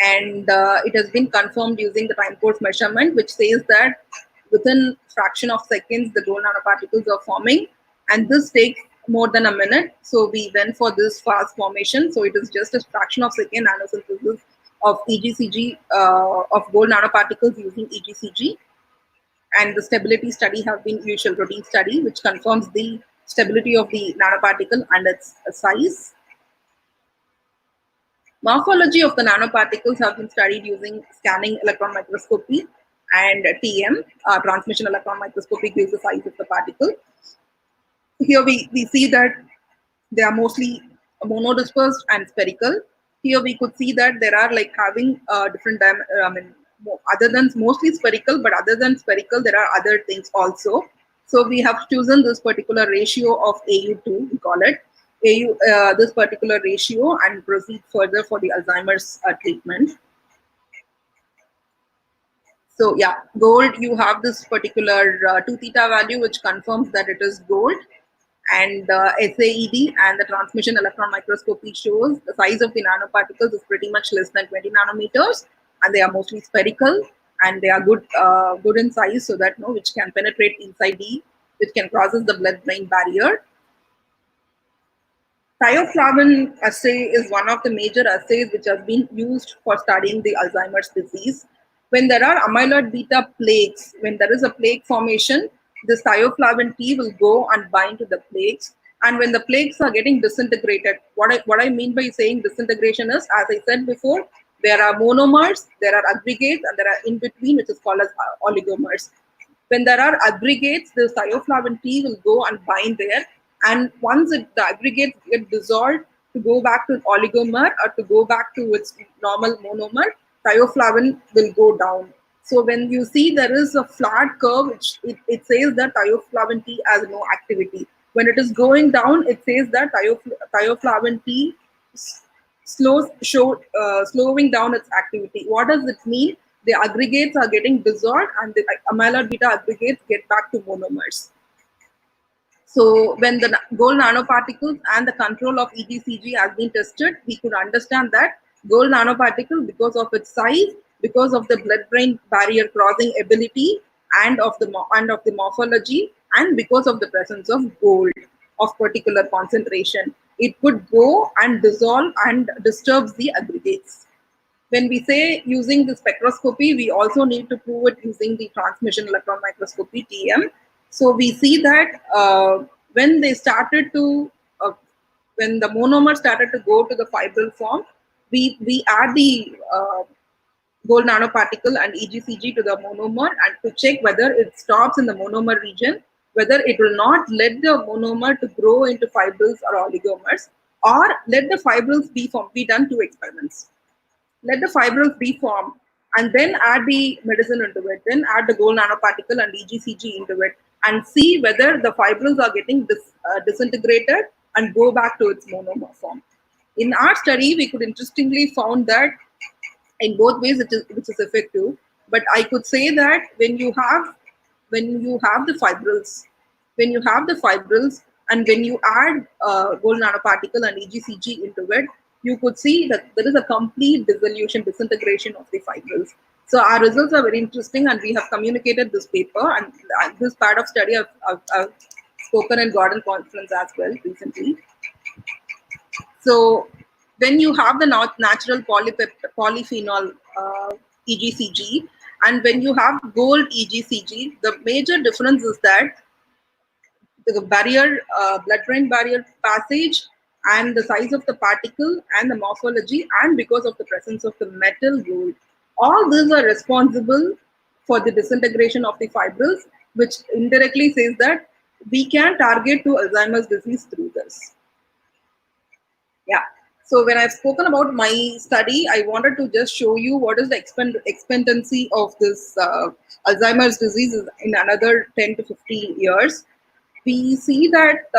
Speaker 3: And it has been confirmed using the time course measurement, which says that within fraction of seconds, the gold nanoparticles are forming. And this takes more than a minute. So we went for this fast formation. So it is just a fraction of second nanosynthesis of EGCG, of gold nanoparticles using EGCG. And the stability study have been usual routine study, which confirms the stability of the nanoparticle and its size. Morphology of the nanoparticles have been studied using scanning electron microscopy and TM, transmission electron microscopy, gives the size of the particle. Here we see that they are mostly monodispersed and spherical. Here we could see that there are like having different other than mostly spherical, but other than spherical, there are other things also. So we have chosen this particular ratio of AU2, we call it AU, this particular ratio, and proceed further for the Alzheimer's treatment. So yeah, gold, you have this particular 2 theta value, which confirms that it is gold. And SAED and the transmission electron microscopy shows the size of the nanoparticles is pretty much less than 20 nanometers, and they are mostly spherical, and they are good in size, so that which can penetrate inside which can crosses the blood-brain barrier. Thioflavin assay is one of the major assays which has been used for studying the Alzheimer's disease. When there are amyloid beta plaques, when there is a plaque formation, this thioflavin T will go and bind to the plaques. And when the plaques are getting disintegrated, what I mean by saying disintegration is, as I said before, there are monomers, there are aggregates, and there are in between, which is called as oligomers. When there are aggregates, the thioflavin T will go and bind there. And once the aggregates get dissolved to go back to an oligomer or to go back to its normal monomer, thioflavin will go down. So when you see there is a flat curve, it says that thioflavin T has no activity. When it is going down, it says that thioflavin T slowing down its activity. What does it mean? The aggregates are getting dissolved and the amyloid beta aggregates get back to monomers. So when the gold nanoparticles and the control of EGCG has been tested, we could understand that gold nanoparticle, because of its size, because of the blood-brain barrier crossing ability, and of the morphology, and because of the presence of gold of particular concentration, it could go and dissolve and disturbs the aggregates. When we say using the spectroscopy, we also need to prove it using the transmission electron microscopy (TM). So we see that when they started to when the monomer started to go to the fibril form, we add the gold nanoparticle and EGCG to the monomer and to check whether it stops in the monomer region, whether it will not let the monomer to grow into fibrils or oligomers, or let the fibrils be formed. We done 2 experiments. Let the fibrils be formed and then add the medicine into it, then add the gold nanoparticle and EGCG into it, and see whether the fibrils are getting disintegrated and go back to its monomer form. In our study, we could interestingly found that in both ways it is, which is effective. But I could say that when you have the fibrils, and when you add gold nanoparticle and EGCG into it, you could see that there is a complete dissolution, disintegration of the fibrils. So our results are very interesting, and we have communicated this paper, and this part of study I've spoken in Gordon conference as well recently. So when you have the natural polyphenol EGCG, and when you have gold EGCG, the major difference is that the barrier, blood-brain barrier passage, and the size of the particle, and the morphology, and because of the presence of the metal gold, all these are responsible for the disintegration of the fibrils, which indirectly says that we can target to Alzheimer's disease through this. Yeah. So when I've spoken about my study, I wanted to just show you what is the expectancy of this Alzheimer's disease in another 10 to 15 years. We see that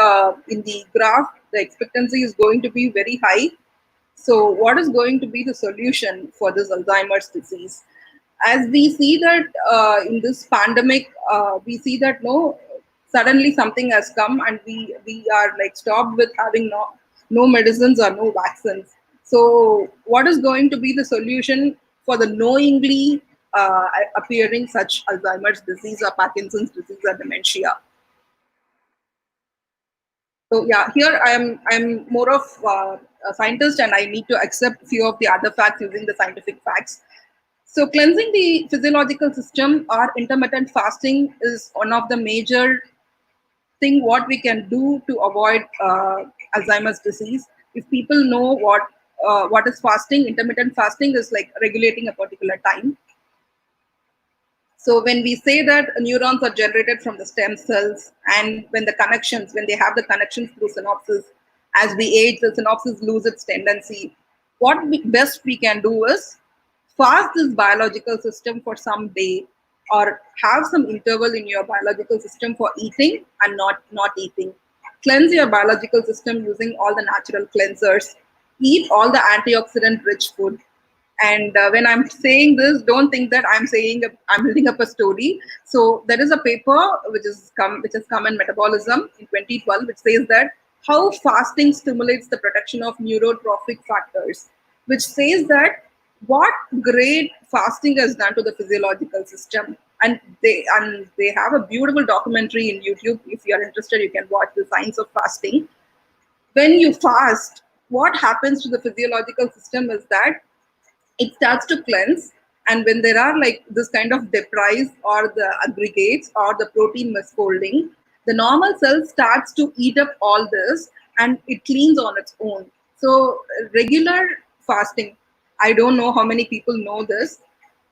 Speaker 3: in the graph, the expectancy is going to be very high. So what is going to be the solution for this Alzheimer's disease? As we see that in this pandemic, we see that no, suddenly something has come, and we are like stopped with having no medicines or no vaccines. So what is going to be the solution for the knowingly appearing such Alzheimer's disease or Parkinson's disease or dementia? So yeah, here I'm more of a scientist, and I need to accept few of the other facts using the scientific facts. So cleansing the physiological system or intermittent fasting is one of the major thing what we can do to avoid Alzheimer's disease. If people know what is fasting, intermittent fasting is like regulating a particular time. So when we say that neurons are generated from the stem cells, and when they have the connections through synapses, as we age, the synapses lose its tendency. What best we can do is fast this biological system for some day, or have some interval in your biological system for eating and not eating. Cleanse your biological system using all the natural cleansers. Eat all the antioxidant rich food. And when I'm saying this, don't think that I'm building up a story. So there is a paper which has come in Metabolism in 2012, which says that how fasting stimulates the production of neurotrophic factors, which says that what great fasting has done to the physiological system. And they have a beautiful documentary in YouTube. If you are interested, you can watch The Science of Fasting. When you fast, what happens to the physiological system is that it starts to cleanse, and when there are like this kind of debris or the aggregates or the protein misfolding, the normal cell starts to eat up all this, and it cleans on its own. So regular fasting, I don't know how many people know this.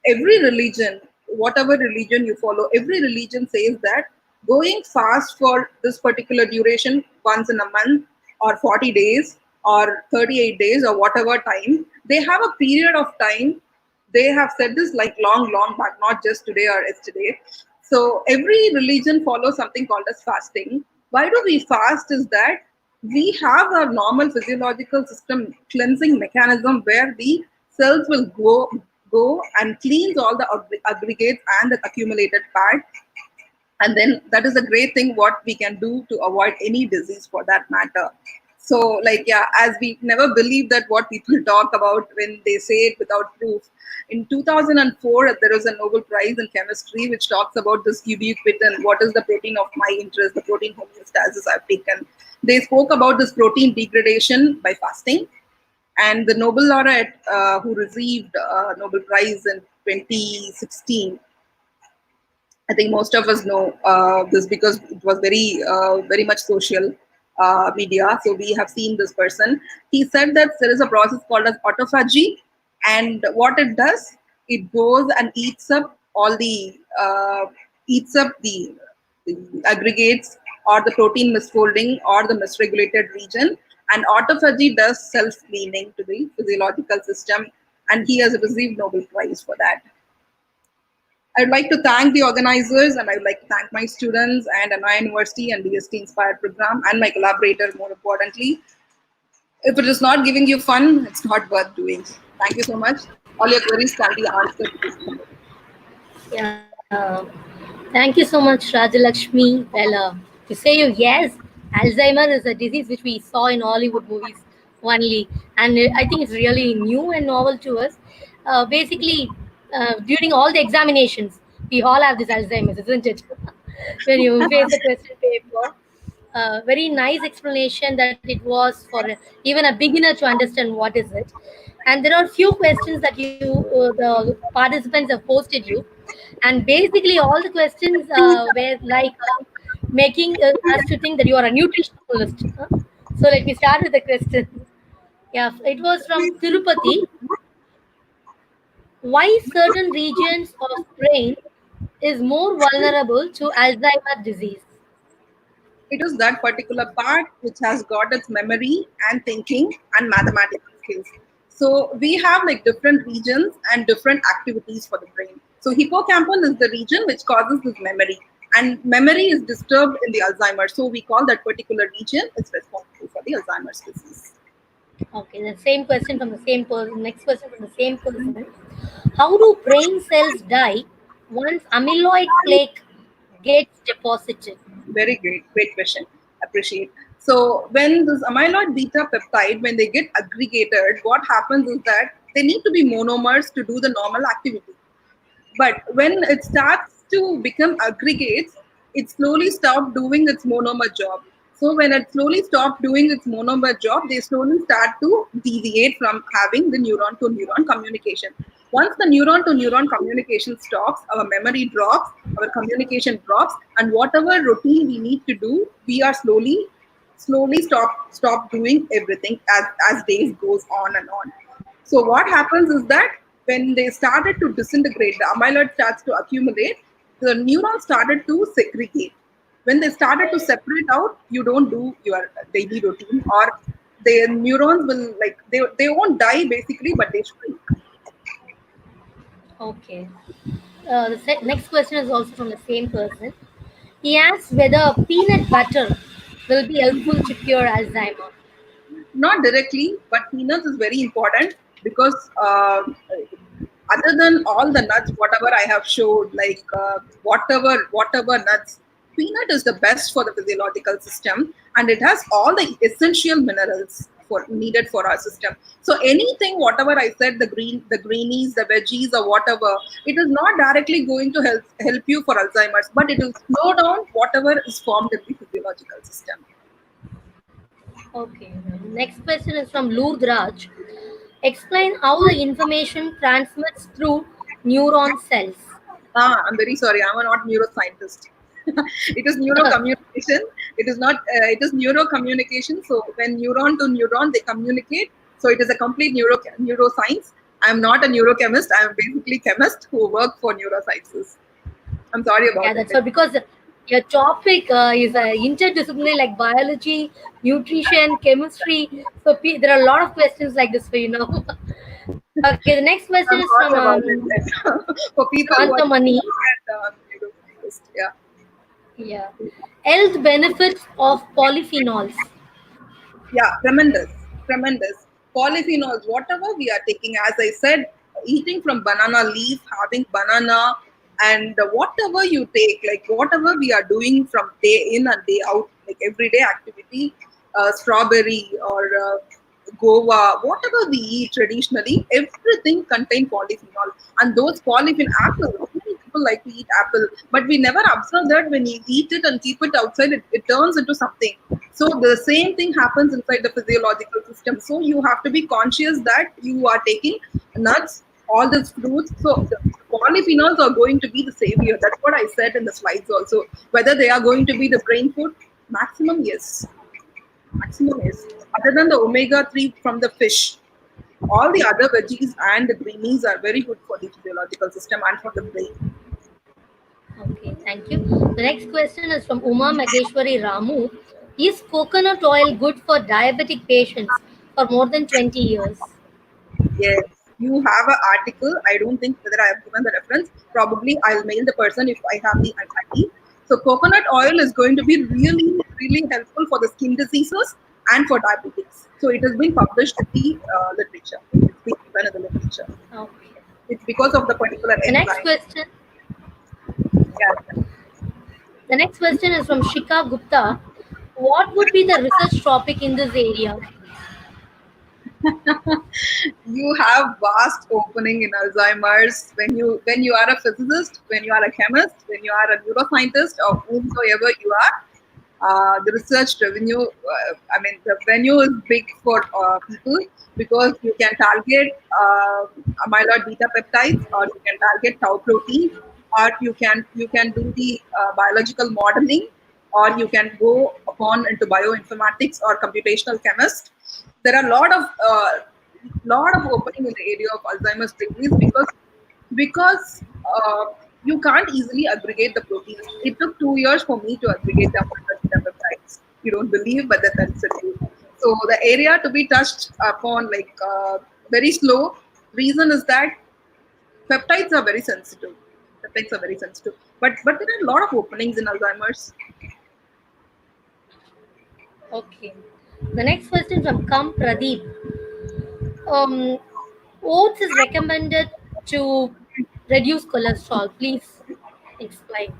Speaker 3: Every religion, whatever religion you follow, every religion says that going fast for this particular duration, once in a month or 40 days or 38 days or whatever time, they have a period of time. They have said this like long back, not just today or yesterday. So every religion follows something called as fasting. Why do we fast is that we have a normal physiological system cleansing mechanism where the cells will go and cleans all the aggregates and the accumulated fat. And then that is a great thing what we can do to avoid any disease for that matter. So, like, yeah, as we never believe that what people talk about when they say it without proof. In 2004, there was a Nobel Prize in chemistry which talks about this ubiquitin, what is the protein of my interest, the protein homeostasis I've taken. They spoke about this protein degradation by fasting. And the Nobel laureate who received Nobel Prize in 2016, I think most of us know this because it was very much social media. So we have seen this person. He said that there is a process called as autophagy, and what it does, it goes and eats up the aggregates or the protein misfolding or the misregulated region. And autophagy does self cleaning to the physiological system, and he has received Nobel Prize for that. I would like to thank the organizers, and I would like to thank my students and Anna University and DST Inspired program and my collaborator, more importantly. If it is not giving you fun, it's not worth doing. Thank you so much. All your queries can be answered to this email.
Speaker 2: Yeah. Thank you so much, Rajalakshmi. Well, to say you yes, Alzheimer is a disease which we saw in Hollywood movies only, and I think it's really new and novel to us. Basically, during all the examinations, we all have this Alzheimer's, isn't it? When you face the question paper, very nice explanation that it was for even a beginner to understand what is it. And there are few questions that the participants have posted you, and basically all the questions were like making us to think that you are a nutritionist. Huh? So let me start with the question. Yeah, it was from Tirupati. Why certain regions of brain is more vulnerable to Alzheimer disease?
Speaker 3: It is that particular part which has got its memory and thinking and mathematical skills. So we have like different regions and different activities for the brain. So hippocampal is the region which causes this memory, and memory is disturbed in the Alzheimer's. So we call that particular region is responsible for the Alzheimer's disease.
Speaker 2: Okay, the same question from the same person. Next question from the same person. How do brain cells die once amyloid plaque gets deposited?
Speaker 3: Very great question. Appreciate. So when this amyloid beta peptide, when they get aggregated, what happens is that they need to be monomers to do the normal activity. But when it starts to become aggregates, it slowly stops doing its monomer job. So when it slowly stops doing its monomer job, they slowly start to deviate from having the neuron to neuron communication. Once the neuron to neuron communication stops, our memory drops, our communication drops, and whatever routine we need to do, we are slowly stop doing everything as days goes on and on. So what happens is that when they started to disintegrate, the amyloid starts to accumulate, the neurons started to segregate. When they started to separate out, you don't do your daily routine, or the neurons will they won't die basically, but they shrink.
Speaker 2: Okay. The next question is also from the same person. He asks whether peanut butter will be helpful to cure Alzheimer.
Speaker 3: Not directly, but peanuts is very important because other than all the nuts, whatever I have showed, like whatever nuts, peanut is the best for the physiological system, and it has all the essential minerals for needed for our system. So anything, whatever I said, the greenies, the veggies, or whatever, it is not directly going to help you for Alzheimer's, but it will slow down whatever is formed in the physiological system.
Speaker 2: Okay. The next question is from Lourdes. Explain how the information transmits through neuron cells.
Speaker 3: I'm very sorry. I'm not neuroscientist. It is neurocommunication. It is not. It is neurocommunication. So when neuron to neuron they communicate, so it is a complete neuroscience. I'm not a neurochemist. I am basically chemist who work for neurosciences. I'm sorry
Speaker 2: Yeah,
Speaker 3: about
Speaker 2: that's
Speaker 3: it.
Speaker 2: all because your topic is interdisciplinary like biology, nutrition, chemistry. So there are a lot of questions like this for you now. Okay, the next question is
Speaker 3: I'm
Speaker 2: from
Speaker 3: sorry about it. For people who are
Speaker 2: Shantamani.
Speaker 3: neuroscientists, yeah.
Speaker 2: Yeah. Health benefits of polyphenols.
Speaker 3: Yeah, tremendous. Polyphenols, whatever we are taking, as I said, eating from banana leaf, having banana, and whatever you take, like whatever we are doing from day in and day out, like everyday activity, strawberry or guava, whatever we eat traditionally, everything contain polyphenol. And those polyphenol apple, many people like to eat apple, but we never observe that when you eat it and keep it outside, it turns into something. So the same thing happens inside the physiological system. So you have to be conscious that you are taking nuts, all these fruits. So the polyphenols are going to be the savior. That's what I said in the slides also. Whether they are going to be the brain food, maximum yes. Maximum is. Other than the omega-3 from the fish, all the other veggies and the greenies are very good for the physiological system and for the brain.
Speaker 2: Okay, thank you. The next question is from Uma Mageshwari Ramu. Is coconut oil good for diabetic patients for more than 20 years?
Speaker 3: Yes, you have an article. I don't think whether I have given the reference. Probably I'll mail the person if I have the ID. So coconut oil is going to be really, really helpful for the skin diseases and for diabetics. So it has been published in the literature. It's been given in the literature.
Speaker 2: Okay.
Speaker 3: It's because of the particular
Speaker 2: The next
Speaker 3: enzyme.
Speaker 2: question.
Speaker 3: Yeah.
Speaker 2: The next question is from Shika Gupta. What would be the research topic in this area?
Speaker 3: You have vast opening in Alzheimer's when you are a physicist, when you are a chemist, when you are a neuroscientist, or whomsoever you are. The research revenue, the venue is big for people because you can target amyloid beta peptides, or you can target tau protein, or you can do the biological modeling, or you can go upon into bioinformatics or computational chemist. There are a lot of opening in the area of Alzheimer's disease because you can't easily aggregate the proteins. It took 2 years for me to aggregate the amyloid peptides. You don't believe, but that's the truth. So the area to be touched upon very slow. Reason is that peptides are very sensitive. Peptides are very sensitive, but there are a lot of openings in Alzheimer's.
Speaker 2: Okay. The next question from Kam Pradeep. Um, Oats is recommended to reduce cholesterol. Please explain.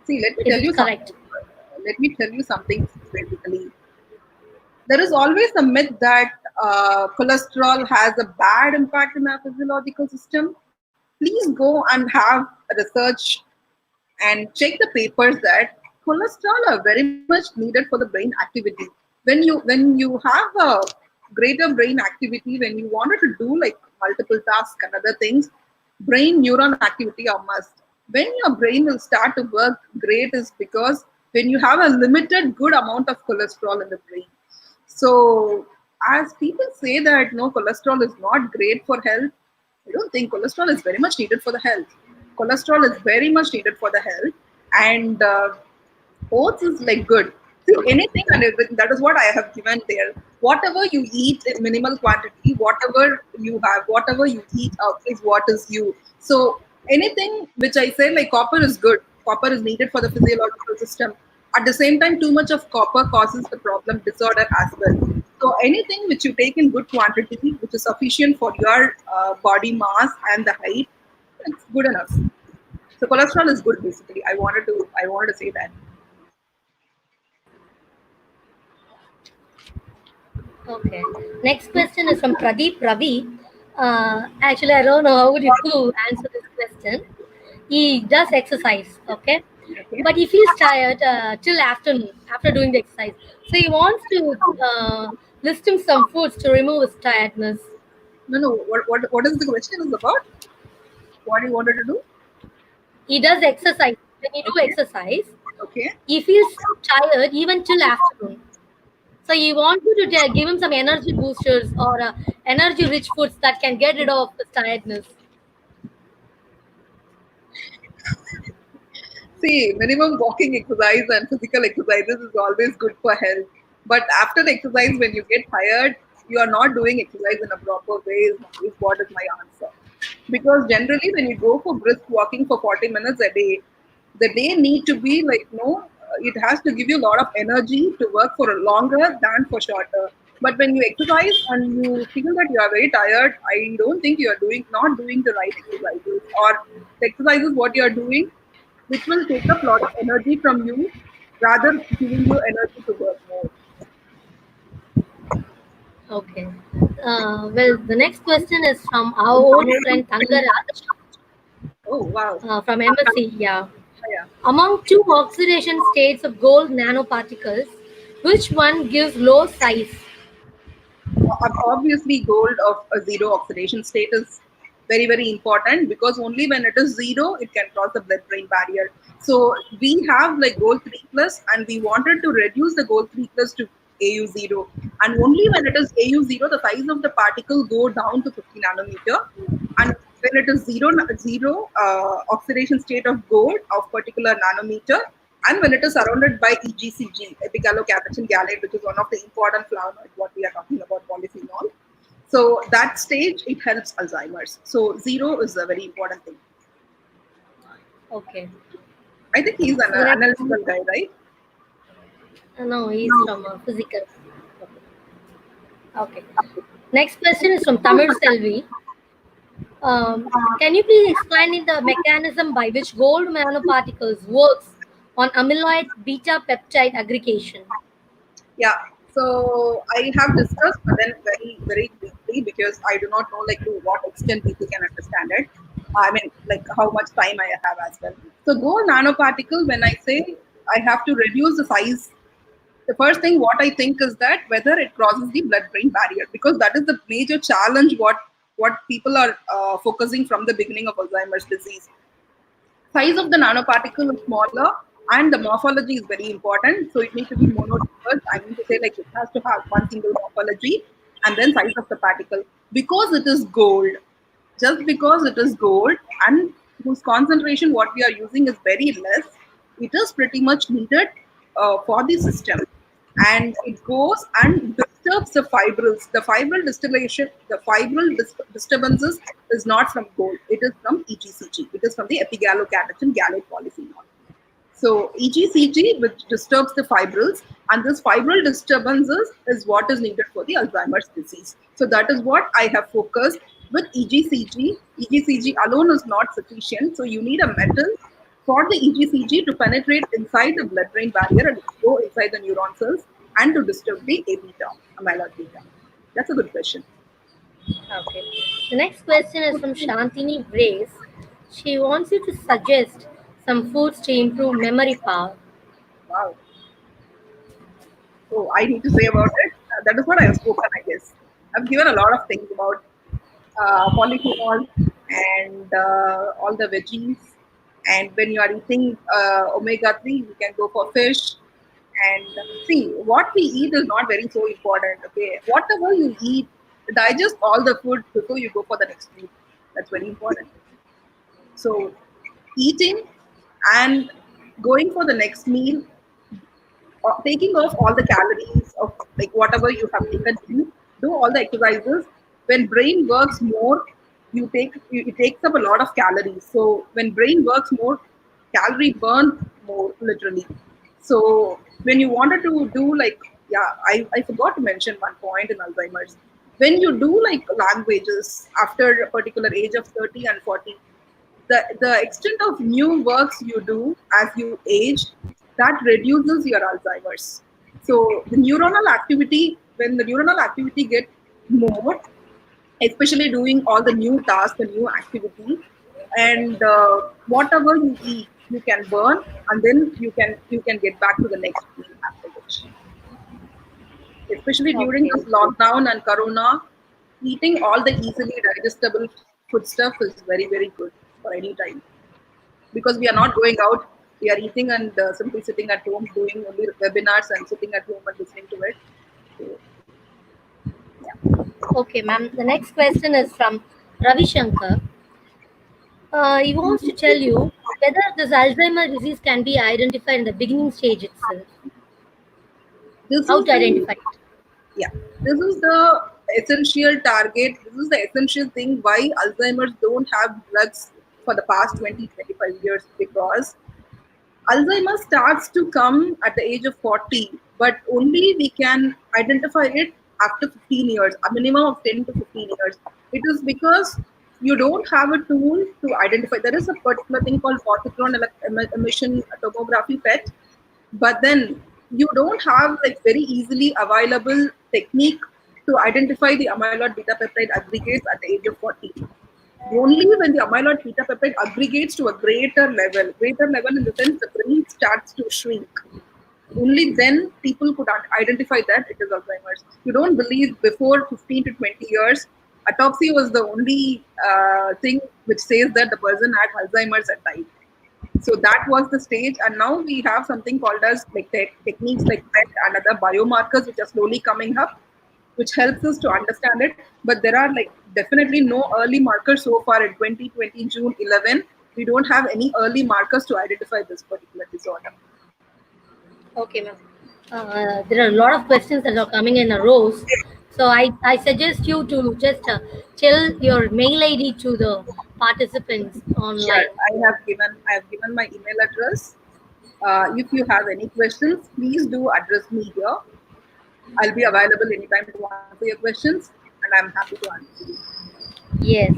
Speaker 3: See, let me
Speaker 2: Is
Speaker 3: tell
Speaker 2: it
Speaker 3: you something.
Speaker 2: correct?
Speaker 3: Let me tell you something basically. There is always a myth that cholesterol has a bad impact in our physiological system. Please go and have a research and check the papers that cholesterol are very much needed for the brain activity. When you have a greater brain activity, when you wanted to do like multiple tasks and other things, brain neuron activity are must. When your brain will start to work great is because when you have a limited good amount of cholesterol in the brain. So, as people say that no, cholesterol is not great for health, I don't think cholesterol is very much needed for the health. Cholesterol is very much needed for the health, and oats is like good. See, anything and everything, that is what I have given there. Whatever you eat in minimal quantity, whatever you have, whatever you eat is what is you. So anything which I say like copper is good. Copper is needed for the physiological system. At the same time, too much of copper causes the problem disorder as well. So anything which you take in good quantity, which is sufficient for your body mass and the height, it's good enough. So cholesterol is good basically. I wanted to say that.
Speaker 2: Okay. Next question is from Pradeep Ravi. Actually, I don't know how would you answer this question. He does exercise, okay,
Speaker 3: Okay.
Speaker 2: but he feels tired till afternoon after doing the exercise. So he wants to list him some foods to remove his tiredness.
Speaker 3: No, no. What is the question is about? What you wanted to do?
Speaker 2: He does exercise. When he do
Speaker 3: Okay.
Speaker 2: exercise,
Speaker 3: Okay.
Speaker 2: he feels tired even till afternoon. So you want you to give him some energy boosters or energy-rich foods that can get rid of his tiredness.
Speaker 3: See, minimum walking exercise and physical exercises is always good for health. But after the exercise, when you get tired, you are not doing exercise in a proper way. Is what is my answer. Because generally, when you go for brisk walking for 40 minutes a day, the day need to be like no. It has to give you a lot of energy to work for a longer than for shorter. But when you exercise and you feel that you are very tired, I don't think you are not doing the right exercises, or the exercises what you are doing which will take up a lot of energy from you rather giving you energy to work more.
Speaker 2: Okay. Well, the next question is from our old friend Tangaraj
Speaker 3: Oh, wow.
Speaker 2: from MSc. Yeah.
Speaker 3: Yeah.
Speaker 2: Among two oxidation states of gold nanoparticles, which one gives low size?
Speaker 3: Obviously gold of a zero oxidation state is very very important, because only when it is zero it can cross the blood brain barrier. So we have like gold 3 plus, and we wanted to reduce the gold 3 plus to au0, and only when it is au0 the size of the particle go down to 50 nanometer. And when it is zero oxidation state of gold of particular nanometer, and when it is surrounded by EGCG, epigallocatechin gallate, which is one of the important flavonoids, what we are talking about, polyphenol. So that stage, it helps Alzheimer's. So zero is a very important thing.
Speaker 2: Okay.
Speaker 3: I think he's an
Speaker 2: So the next,
Speaker 3: analytical guy, right?
Speaker 2: no, he's from physical. Okay. Next question is from Tamil Selvi. Can you please explain in the mechanism by which gold nanoparticles works on amyloid beta peptide aggregation?
Speaker 3: Yeah. So I have discussed, but then very, very briefly, because I do not know like to what extent people can understand it. I mean, like how much time I have as well. So gold nanoparticle, when I say I have to reduce the size, the first thing what I think is that whether it crosses the blood-brain barrier, because that is the major challenge what people are focusing from the beginning of Alzheimer's disease. Size of the nanoparticle is smaller, and the morphology is very important. So it needs to be monodiverse. I mean to say like it has to have one single morphology, and then size of the particle. Because it is gold, just because it is gold and whose concentration what we are using is very less, it is pretty much needed for the system. And it goes and disturbs the fibrils. The fibril distillation, the disturbances is not from gold. It is from EGCG. It is from the epigallocatechin gallate polyphenol. So EGCG, which disturbs the fibrils, and this fibril disturbances is what is needed for the Alzheimer's disease. So that is what I have focused with EGCG. EGCG alone is not sufficient, so you need a metal for the EGCG to penetrate inside the blood-brain barrier and go inside the neuron cells and to disturb the A beta, amyloid beta. That's a good question.
Speaker 2: Okay. The next question is from Shantini Brace. She wants you to suggest some foods to improve memory power.
Speaker 3: Wow. So I need to say about it. That is what I have spoken, I guess. I've given a lot of things about polyphenols and all the veggies. And when you are eating omega 3, you can go for fish. And see, what we eat is not very so important. Okay, whatever you eat, digest all the food before you go for the next meal. That's very important. So, eating and going for the next meal, taking off all the calories of like whatever you have taken in, do all the exercises. When brain works more, it takes up a lot of calories. So when brain works more, calorie burn more literally. So when you wanted to do like, yeah, I forgot to mention one point in Alzheimer's. When you do like languages after a particular age of 30 and 40, the extent of new works you do as you age, that reduces your Alzheimer's. So the neuronal activity, when the neuronal activity gets more, especially doing all the new tasks, the new activity, and whatever you eat, you can burn, and then you can get back to the next meal after which. Especially during
Speaker 2: Okay.
Speaker 3: this lockdown and corona, eating all the easily digestible food stuff is very very good for any time, because we are not going out, we are eating and simply sitting at home doing only webinars and sitting at home and listening to it. So, yeah.
Speaker 2: Okay, ma'am. The next question is from Ravi Shankar. He wants to tell you whether this Alzheimer disease can be identified in the beginning stage itself.
Speaker 3: This
Speaker 2: How
Speaker 3: is
Speaker 2: to
Speaker 3: the
Speaker 2: identify it?
Speaker 3: Yeah, this is the essential target. This is the essential thing why Alzheimer's don't have drugs for the past 20-25 years, because Alzheimer's starts to come at the age of 40, but only we can identify it after 15 years, a minimum of 10 to 15 years. It is because you don't have a tool to identify. There is a particular thing called positron emission tomography PET, but then you don't have like very easily available technique to identify the amyloid beta peptide aggregates at the age of 40. Only when the amyloid beta peptide aggregates to a greater level in the sense the brain starts to shrink, only then people could identify that it is Alzheimer's. You don't believe before 15 to 20 years, autopsy was the only thing which says that the person had Alzheimer's and died. So that was the stage, and now we have something called as like techniques like PET and other biomarkers which are slowly coming up, which helps us to understand it. But there are like definitely no early markers so far in 2020 June 11. We don't have any early markers to identify this particular disorder.
Speaker 2: Okay, ma'am. There are a lot of questions that are coming in a rows. So I suggest you to just tell your mail ID to the participants
Speaker 3: Sure,
Speaker 2: online.
Speaker 3: I have given my email address. If you have any questions, please do address me here. I'll be available anytime to answer your questions, and I'm happy to answer you.
Speaker 2: Yes.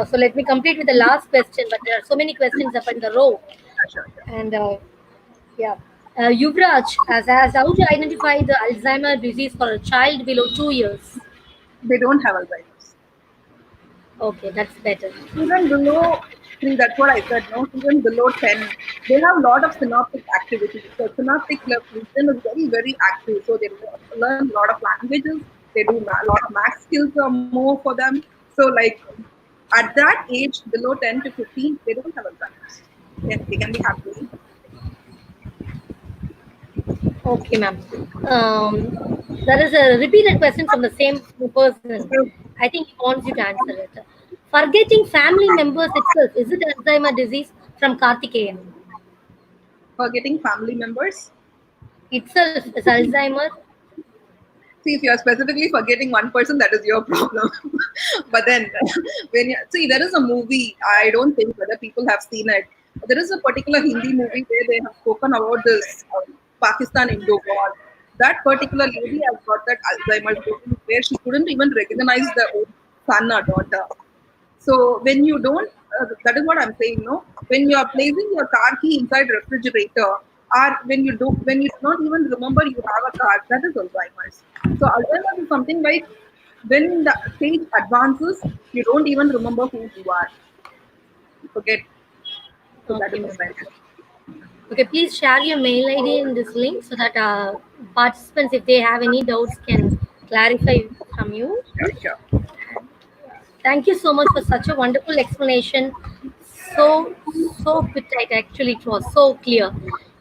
Speaker 2: So let me complete with the last question, but there are so many questions up in the row.
Speaker 3: Sure.
Speaker 2: And yeah. Yuvraj has asked how to identify the Alzheimer disease for a child below 2 years.
Speaker 3: They don't have Alzheimer's.
Speaker 2: Okay, that's better.
Speaker 3: Children below 3, that's what I said, no? Children below 10, they have a lot of synaptic activity. So synaptic region is very, very active. So they learn a lot of languages. They do a lot of math skills are more for them. So like at that age, below 10 to 15, they don't have Alzheimer's. They can be happy.
Speaker 2: Okay, ma'am. There is a repeated question from the same person. I think he wants you to answer it. Forgetting family members itself, is it Alzheimer disease from Karthikeyan?
Speaker 3: Forgetting family members.
Speaker 2: Itself is Alzheimer.
Speaker 3: See, if you are specifically forgetting one person, that is your problem. But then, when you see, there is a movie. I don't think whether people have seen it. There is a particular Hindi movie where they have spoken about this Pakistan Indo war. That particular lady has got that Alzheimer's disease where she couldn't even recognize the own son or daughter. So when you don't, that is what I'm saying. No, when you are placing your car key inside refrigerator, or when you do not even remember you have a car, that is Alzheimer's. So Alzheimer's is something like when the stage advances, you don't even remember who you are. You forget. So that
Speaker 2: Okay,
Speaker 3: is
Speaker 2: ma'am.
Speaker 3: Alzheimer's.
Speaker 2: Okay, please share your mail ID in this link so that participants, if they have any doubts, can clarify from you.
Speaker 3: Sure.
Speaker 2: Thank you so much for such a wonderful explanation. So, so tight actually, it was so clear.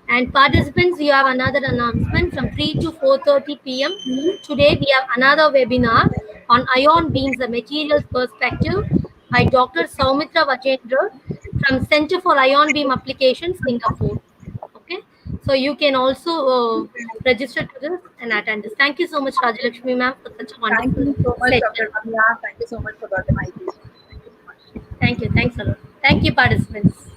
Speaker 2: And participants, you have another announcement from 3 to 4:30 p.m. Today we have another webinar on ion beams, the materials perspective by Dr. Saumitra Vajendra from Center for Ion Beam Applications, Singapore. Okay, so you can also register to this and attend this. Thank you so much, Rajalakshmi ma'am, for such a
Speaker 3: Thank
Speaker 2: wonderful
Speaker 3: you so much,
Speaker 2: session.
Speaker 3: Dr. Ramya. Thank you so much for the organization. Thank you so much.
Speaker 2: Thank you. Thanks a lot. Thank you, participants.